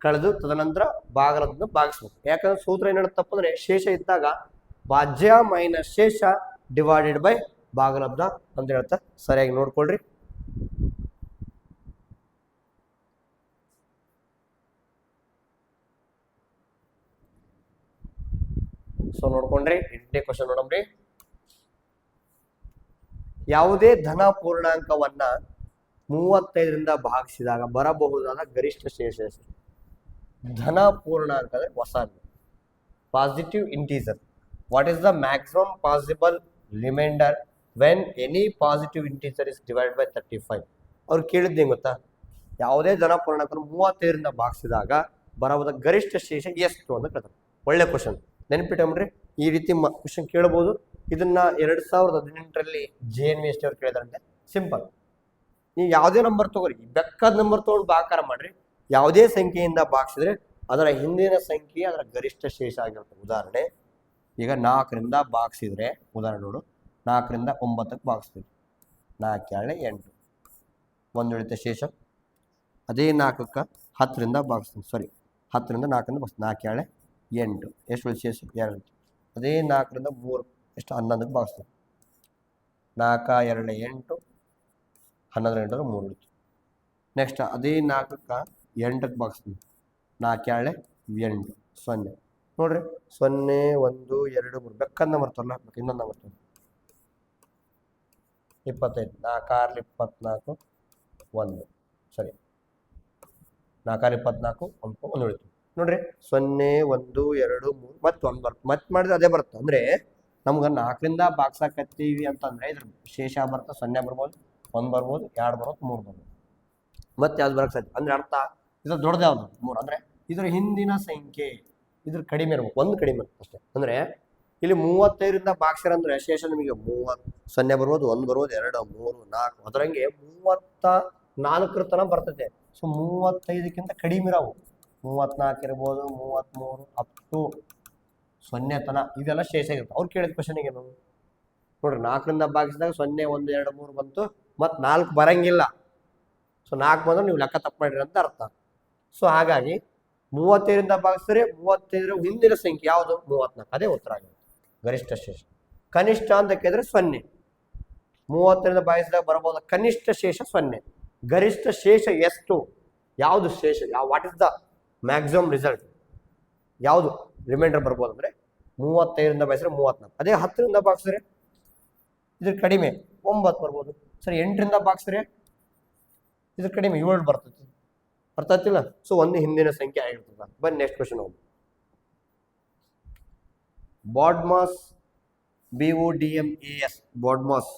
ಕಳೆದು ತದನಂತರ ಭಾಗಲಬ್ಧದಿಂದ ಭಾಗಿಸ್ಬೇಕು. ಯಾಕಂದ್ರೆ ಸೂತ್ರ ಏನ್ ಹೇಳುತ್ತಪ್ಪ ಅಂದ್ರೆ, ಶೇಷ ಇದ್ದಾಗ ಭಾಜ್ಯ ಮೈನಸ್ ಶೇಷ ಡಿವೈಡೆಡ್ ಬೈ ಭಾಗಲಬ್ಧ ಅಂತ ಹೇಳ್ತಾ. ಸರಿಯಾಗಿ ನೋಡ್ಕೊಳ್ರಿ. ಸೊ ನೋಡ್ಕೊಂಡ್ರಿ. 8ನೇ ಕ್ವಶನ್ ನೋಡಮ್ರಿ. ಯಾವುದೇ ಧನ ಪೂರ್ಣಾಂಕವನ್ನ 35ರಿಂದ ಭಾಗಿಸಿದಾಗ ಬರಬಹುದಾದ ಗರಿಷ್ಠ ಶೇಷ ಎಷ್ಟು? ಧನ ಪೂರ್ಣಾಂಕ ಅಂದ್ರೆ ಹೊಸ positive integer. What is the maximum possible remainder when any positive integer is divide by 35? ಅವ್ರು ಕೇಳಿದ್ದು ಹೆಂಗ್ ಗೊತ್ತಾ, ಯಾವುದೇ ಧನ ಪೂರ್ಣಾಂಕ 35ರಿಂದ ಭಾಗಿಸಿದಾಗ ಬರಬಹುದ ಗರಿಷ್ಠ ಶೇಷ ಎಷ್ಟು ಅಂತ ಕೇಳ್ತಾರೆ. ಒಳ್ಳೆ ಕ್ವಶನ್, ನೆನ್ಪಿಟ್ಟಂಬ್ರಿ. ಈ ರೀತಿ ಕ್ವಶನ್ ಕೇಳಬಹುದು. ಇದನ್ನ 2018ರಲ್ಲಿ JNVST ಅವ್ರು ಕೇಳಿದಾರಂತೆ. ಸಿಂಪಲ್, ನೀವು ಯಾವುದೇ ನಂಬರ್ ತಗೋರಿ, ಬೇಕಾದ ನಂಬರ್ ತಗೊಂಡು ಭಾಗಾಕಾರ ಮಾಡ್ರಿ. ಯಾವುದೇ ಸಂಖ್ಯೆಯಿಂದ ಭಾಗಿಸಿದ್ರೆ ಅದರ ಹಿಂದಿನ ಸಂಖ್ಯೆ ಅದರ ಗರಿಷ್ಠ ಶೇಷ ಆಗಿರುತ್ತೆ. ಉದಾಹರಣೆ, ಈಗ 4ರಿಂದ ಭಾಗಿಸಿದ್ರೆ, ಉದಾಹರಣೆ ನೋಡು, 4ರಿಂದ 9ಕ್ಕೆ ಭಾಗಿಸ್ತೀವಿ, 4 2 8, 1 ಉಳಿತ ಶೇಷ. ಅದೇ 4ಕ್ಕೆ 10ರಿಂದ ಭಾಗಿಸ್ತೀನಿ, ಸಾರಿ 10ರಿಂದ 4ರಿಂದ ಭಾಗಿಸ್ತೀನಿ, 4 2 8, ಎಷ್ಟು ಉಳಿದ ಶೇಷ 2. ಅದೇ 4ರಿಂದ 3 ಎಷ್ಟು 11ಕ್ಕೆ ಭಾಗಿಸ್ತೀನಿ, 4 2 8, 11 8 3 ಉಳಿತು. ನೆಕ್ಸ್ಟ್ ಅದೇ 4ಕ್ಕೆ 8ಕ್ಕೆ ಭಾಗಿಸ್ತೀನಿ, 4 2 8 0. ನೋಡ್ರಿ 0 1 2 3 ಬೇಕಾದ ನಂಬರ್ ತರಲ್ಲ, ಇನ್ನೊಂದು ನಂಬರ್ ತೋರಿ 25, 4 6 24 1, ಸರಿ 4 6 24 1 ಉಳಿತು. ನೋಡ್ರಿ 0 1 2 3 ಮತ್ತೆ 1 ಬರುತ್ತೆ, ಮತ್ತೆ ಮಾಡಿದ್ರೆ ಅದೇ ಬರುತ್ತೆ. ಅಂದ್ರೆ ನಮ್ಗೆ 4ರಿಂದ ಭಾಗಿಸಾಕತ್ತೀವಿ ಅಂತಂದ್ರೆ ಇದ್ರ ಶೇಷ ಬರುತ್ತೆ, 0 ಬರ್ಬೋದು, 1 ಬರ್ಬೋದು, 2 ಬರ್ಬೋದು, 3 ಬರ್ಬೋದು, ಮತ್ತೆ ಯಾವ್ದು ಬರಕ್ ಸಾಧ್ಯ. ಅಂದ್ರೆ ಅರ್ಥ ಇದ್ರ ದೊಡ್ಡದು ಯಾವ್ದು 3, ಅಂದ್ರೆ ಇದ್ರ ಹಿಂದಿನ ಸಂಖ್ಯೆ ಇದ್ರ ಕಡಿಮೆ ಇರ್ಬೇಕು, 1 ಕಡಿಮೆ ಇರುತ್ತೆ ಅಷ್ಟೇ. ಅಂದ್ರೆ ಇಲ್ಲಿ 35ರಿಂದ ಭಾಗಿಸಿರ ಅಂದ್ರೆ ಶೇಷ ನಿಮಗೆ 30, 0 ಬರ್ಬೋದು, 1 ಬರ್ಬೋದು, 2 3 4, ಅದರಂಗೆ 34ರ ತನಕ ಬರ್ತೈತೆ. ಸೊ 35ಕ್ಕಿಂತ ಕಡಿಮೆ ಇರಾವು, 34 ಇರ್ಬೋದು, 33 ಅಪ್ ಟು 0 ತನ ಇದೆಲ್ಲ ಶೇಷ ಇರುತ್ತೆ. ಅವ್ರು ಕೇಳಿದ ಕ್ವಶನ್ ಏನು ನೋಡ್ರಿ, 4ರಿಂದ ಭಾಗಿಸಿದಾಗ 0 1 2 3 ಬಂತು, ಮತ್ತು 4 ಬರಂಗಿಲ್ಲ. ಸೊ 4 ಬಂದ್ರೆ ನೀವು ಲೆಕ್ಕ ತಪ್ಪು ಮಾಡಿರಿ ಅಂತ ಅರ್ಥ. ಸೊ ಹಾಗಾಗಿ 35ರಿಂದ ಭಾಗಿಸಿದ್ರೆ 35ರ ಹಿಂದಿನ ಸಂಖ್ಯೆ ಯಾವುದು 34, ಅದೇ ಉತ್ತರ ಆಗಿರುತ್ತೆ ಗರಿಷ್ಠ ಶೇಷ. ಕನಿಷ್ಠ ಅಂತ ಕೇಳಿದ್ರೆ 0, 35ರಿಂದ ಭಾಗಿಸಿದಾಗ ಬರಬಹುದು ಕನಿಷ್ಠ ಶೇಷ 0. ಗರಿಷ್ಠ ಶೇಷ ಎಷ್ಟು, ಯಾವುದು ಶೇಷ, what is the maximum result? ಯಾವುದು ರಿಮೈಂಡರ್ ಬರ್ಬೋದು ಅಂದರೆ 35ರಿಂದ ಭಾಗಿಸಿದ್ರೆ 34. ಅದೇ 10ರಿಂದ ಭಾಗಿಸಿದ್ರೆ ಇದ್ರ ಕಡಿಮೆ 9 ಬರ್ಬೋದು. ಸರಿ 8ರಿಂದ ಭಾಗಿಸಿದ್ರೆ ಇದ್ರ ಕಡಿಮೆ 7 ಬರ್ತೈತಿ. ಅರ್ಥ ಆಗ್ತಿಲ್ಲ? ಸೊ ಒಂದು ಹಿಂದಿನ ಸಂಖ್ಯೆ ಆಗಿರ್ತದ. ಬನ್ನಿ ನೆಕ್ಸ್ಟ್ ಕ್ವಶನ್ ಹೋಗಿ. ಬಾಡ್ಮಾಸ್ BODMAS ಬಾಡ್ಮಾಸ್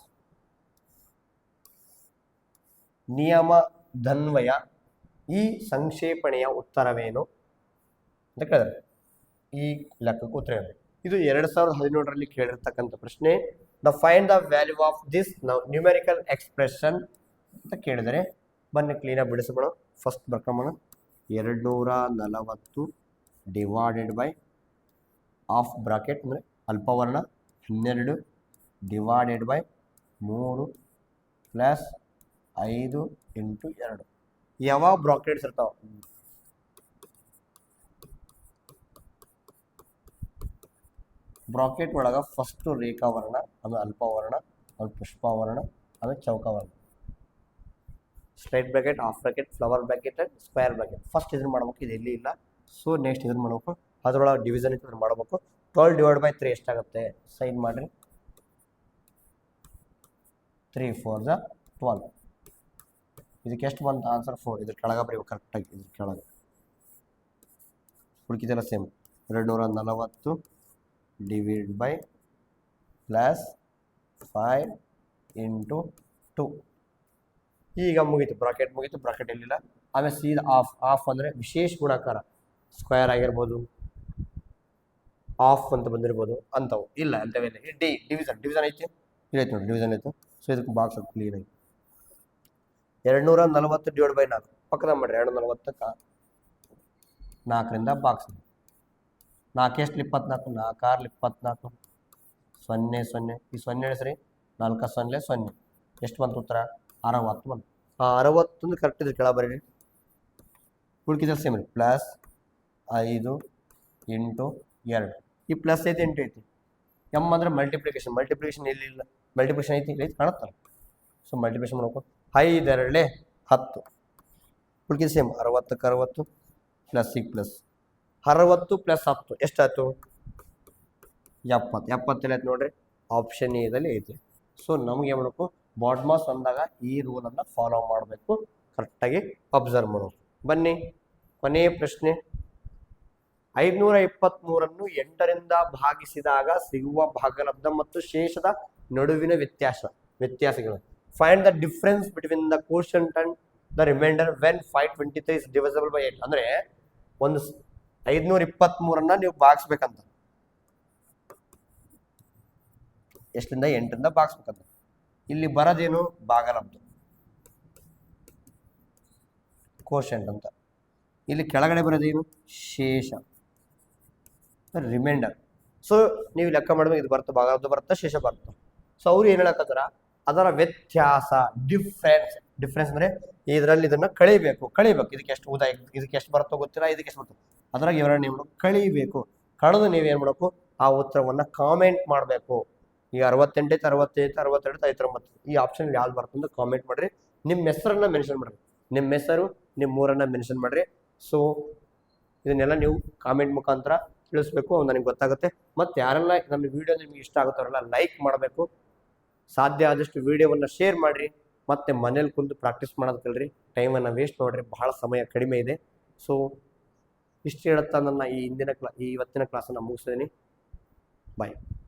ನಿಯಮದನ್ವಯ ಈ ಸಂಕ್ಷೇಪಣೆಯ ಉತ್ತರವೇನು ಅಂತ ಕೇಳಿದ್ರೆ ಈ ಲೆಕ್ಕಕ್ಕೆ ಉತ್ತರ ಏನು? ಇದು 2017ರಲ್ಲಿ ಕೇಳಿರ್ತಕ್ಕಂಥ ಪ್ರಶ್ನೆ. The find the value of this numerical expression ಅಂತ ಕೇಳಿದರೆ ಬನ್ನಿ ಕ್ಲೀನಾಗಿ ಬಿಡಿಸ್ಕೊಳ್ಳೋ. ಫಸ್ಟ್ ಬರ್ಕೊಂಬೋಣ. 240 ಡಿವೈಡೆಡ್ ಬೈ ಆಫ್ ಬ್ರಾಕೆಟ್ ಅಂದರೆ ಅಲ್ಪವರ್ಣ 12 ಡಿವೈಡೆಡ್ ಬೈ 3 ಪ್ಲಸ್ 5 ಇಂಟು 2. ಯಾವ ಬ್ರಾಕೆಟ್ಸ್ ಇರ್ತಾವ? ಬ್ರಾಕೆಟ್ ಒಳಗೆ ಫಸ್ಟು ರೇಖಾವರ್ಣ, ಆಮೇಲೆ ಅಲ್ಪವರ್ಣ, ಆಮೇಲೆ ಪುಷ್ಪವರ್ಣ, ಆಮೇಲೆ ಚೌಕವರ್ಣ. Straight bracket, half bracket, flower bracket and square bracket. First ಇದನ್ನು ಮಾಡ್ಬೇಕು, ಇದು ಎಲ್ಲಿ ಇಲ್ಲ. ಸೊ ನೆಕ್ಸ್ಟ್ ಇದನ್ನು ಮಾಡ್ಬೇಕು, ಅದರೊಳಗೆ ಡಿವಿಷನ್ ಇತ್ತು ಮಾಡಬೇಕು. 12 ಡಿವೈಡ್ ಬೈ 3 ಎಷ್ಟಾಗುತ್ತೆ? ಸೈನ್ ಮಾಡಿರಿ. 3 4 12. ಇದಕ್ಕೆ ಎಷ್ಟು ಬಂತು ಆನ್ಸರ್? 4. ಇದ್ರ ಕೆಳಗೆ ಬರೀಬೇಕು ಕರೆಕ್ಟಾಗಿ. ಇದ್ರ ಕೆಳಗೆ ಹುಡುಕಿದೆಲ್ಲ same. 240 divide by plus 5 into 2. ಈಗ ಮುಗೀತು, ಬ್ರಾಕೆಟ್ ಮುಗೀತು. ಬ್ರಾಕೆಟ್ ಎಲ್ಲಿಲ್ಲ. ಆಮೇಲೆ ಸೀದಾ ಆಫ್. ಆಫ್ ಅಂದರೆ ವಿಶೇಷ ಗುಣಾಕಾರ, ಸ್ಕ್ವೇರ್ ಆಗಿರ್ಬೋದು, ಆಫ್ ಅಂತ ಬಂದಿರ್ಬೋದು, ಅಂಥವು ಇಲ್ಲ ಅಂಥವೆಲ್ಲ. ಡಿವಿಷನ್ ಐತಿ, ಇಲ್ಲೈತೆ ನೋಡಿ, ಡಿವಿಷನ್ ಐತೆ. ಸೊ ಇದಕ್ಕೆ ಬಾಕ್ಸ್ ಅದು ಕ್ಲೀನ್ ಆಗಿ 240 ಡಿವೈಡ್ ಬೈ 4 ಪಕ್ಕದ ಮಾಡ್ರಿ. 240ಕ್ಕೆ 4ರಿಂದ ಬಾಕ್ಸ್. 4 ಎಷ್ಟು? 24. 4 6 24. 0 0. ಈ 0 ಹೇಳಿಸ್ರಿ. 4 0 0. ಎಷ್ಟು ಬಂತು ಉತ್ತರ? 60 ಬಂತು. 60 ಕರೆಕ್ಟ್ ಇದ್ರೆ ಕೆಳ ಬರೀರಿ. ಉಳ್ಕಿದ್ರೆ ಸೇಮ್ ಪ್ಲಸ್ 5 ಇಂಟು 2. ಈ ಪ್ಲಸ್ ಐತಿ ಇಂಟು ಐತಿ. ಎಮ್ ಅಂದರೆ ಮಲ್ಟಿಪ್ಲಿಕೇಶನ್. ಮಲ್ಟಿಪ್ಲಿಕೇಶನ್ ಎಲ್ಲಿಲ್ಲ, ಮಲ್ಟಿಪ್ಲಿಕೇಶನ್ ಐತಿ ಇಲ್ಲಿ ಕಾಣುತ್ತಲ್ಲ. ಸೊ ಮಲ್ಟಿಪ್ಲಿಕೇಶನ್ ಮಾಡ್ಕೊ. 5 2 10. ಉಳ್ಕಿದ್ರೆ ಸೇಮ್ 60ಕ್ಕೆ 60 ಪ್ಲಸ್ಸಿಗೆ ಪ್ಲಸ್. 60 ಪ್ಲಸ್ 10 ಎಷ್ಟಾಯ್ತು? 70. 70 ಆಯ್ತು ನೋಡ್ರಿ. ಆಪ್ಷನ್ ಎದಲ್ಲಿ ಐತಿ. ಸೊ ನಮ್ಗೆ ಏನು ಮಾಡಬೇಕು? ಬಾಡ್ಮಾಸ್ ಅಂದಾಗ ಈ ರೂಲನ್ನು ಫಾಲೋ ಮಾಡಬೇಕು, ಕರೆಕ್ಟಾಗಿ ಅಬ್ಸರ್ವ್ ಮಾಡೋದು. ಬನ್ನಿ ಕೊನೆಯ ಪ್ರಶ್ನೆ. 523 8ರಿಂದ ಭಾಗಿಸಿದಾಗ ಸಿಗುವ ಭಾಗಲಬ್ಧ ಮತ್ತು ಶೇಷದ ನಡುವಿನ ವ್ಯತ್ಯಾಸಗಳು. Find the difference between the quotient and the reminder when 523 is divisible by 8. ಅಂದರೆ ಒಂದು 523 ನೀವು ಭಾಗಿಸ್ಬೇಕಂತ. ಎಷ್ಟರಿಂದ? 8ರಿಂದ ಭಾಗಿಸ್ಬೇಕಂತ. ಇಲ್ಲಿ ಬರೋದೇನು? ಭಾಗಲಬ್ಧ, ಕೋಶಂಟ್ ಅಂತ. ಇಲ್ಲಿ ಕೆಳಗಡೆ ಬರೋದೇನು? ಶೇಷ, ರಿಮೈಂಡರ್. ಸೊ ನೀವು ಲೆಕ್ಕ ಮಾಡಬೇಕು. ಇದು ಬರುತ್ತೆ, ಭಾಗಲಬ್ಧ ಬರುತ್ತೆ, ಶೇಷ ಬರುತ್ತೆ. ಸೊ ಅವ್ರು ಏನು ಹೇಳಕತ್ತಾರ? ಅದರ ವ್ಯತ್ಯಾಸ, ಡಿಫ್ರೆನ್ಸ್ ಅಂದರೆ ಇದರಲ್ಲಿ ಇದನ್ನು ಕಳಿಬೇಕು. ಇದಕ್ಕೆ ಎಷ್ಟು ಇದಕ್ಕೆ ಎಷ್ಟು ಬರುತ್ತೋ ಗೊತ್ತಿಲ್ಲ, ಇದಕ್ಕೆ ಎಷ್ಟು ಬರ್ತದೆ, ಅದ್ರಾಗ ಇವೆರಡು ನೀವು ಕಳಿಬೇಕು. ಕಳೆದು ನೀವೇನು ಮಾಡಬೇಕು? ಆ ಉತ್ತರವನ್ನು ಕಾಮೆಂಟ್ ಮಾಡಬೇಕು. ಈ 68 65 62 59 ಈ ಆಪ್ಷನ್ ಯಾವ್ದು ಬರ್ತದೆ ಅಂತ ಕಾಮೆಂಟ್ ಮಾಡಿರಿ. ನಿಮ್ಮ ಹೆಸರನ್ನ ಮೆನ್ಷನ್ ಮಾಡಿರಿ. ನಿಮ್ಮ ಹೆಸರು, ನಿಮ್ಮ ಊರನ್ನ ಮೆನ್ಷನ್ ಮಾಡಿರಿ. ಸೊ ಇದನ್ನೆಲ್ಲ ನೀವು ಕಾಮೆಂಟ್ ಮುಖಾಂತರ ತಿಳಿಸ್ಬೇಕು, ನನಗೆ ಗೊತ್ತಾಗುತ್ತೆ. ಮತ್ತು ಯಾರೆಲ್ಲ ನಮ್ಮ ವಿಡಿಯೋ ನಿಮ್ಗೆ ಇಷ್ಟ ಆಗುತ್ತವರೆಲ್ಲ ಲೈಕ್ ಮಾಡಬೇಕು. ಸಾಧ್ಯ ಆದಷ್ಟು ವಿಡಿಯೋವನ್ನು ಶೇರ್ ಮಾಡಿರಿ. ಮತ್ತು ಮನೇಲಿ ಕುಂತು ಪ್ರಾಕ್ಟೀಸ್ ಮಾಡೋದು ಕಲ್ರಿ. ಟೈಮನ್ನು ವೇಸ್ಟ್ ಮಾಡಿರಿ, ಬಹಳ ಸಮಯ ಕಡಿಮೆ ಇದೆ. ಸೊ ಇಷ್ಟು ಹೇಳುತ್ತಾ ನನ್ನ ಈ ಇವತ್ತಿನ ಕ್ಲಾಸನ್ನು ಮುಗಿಸಿದ್ದೀನಿ. ಬಾಯ್.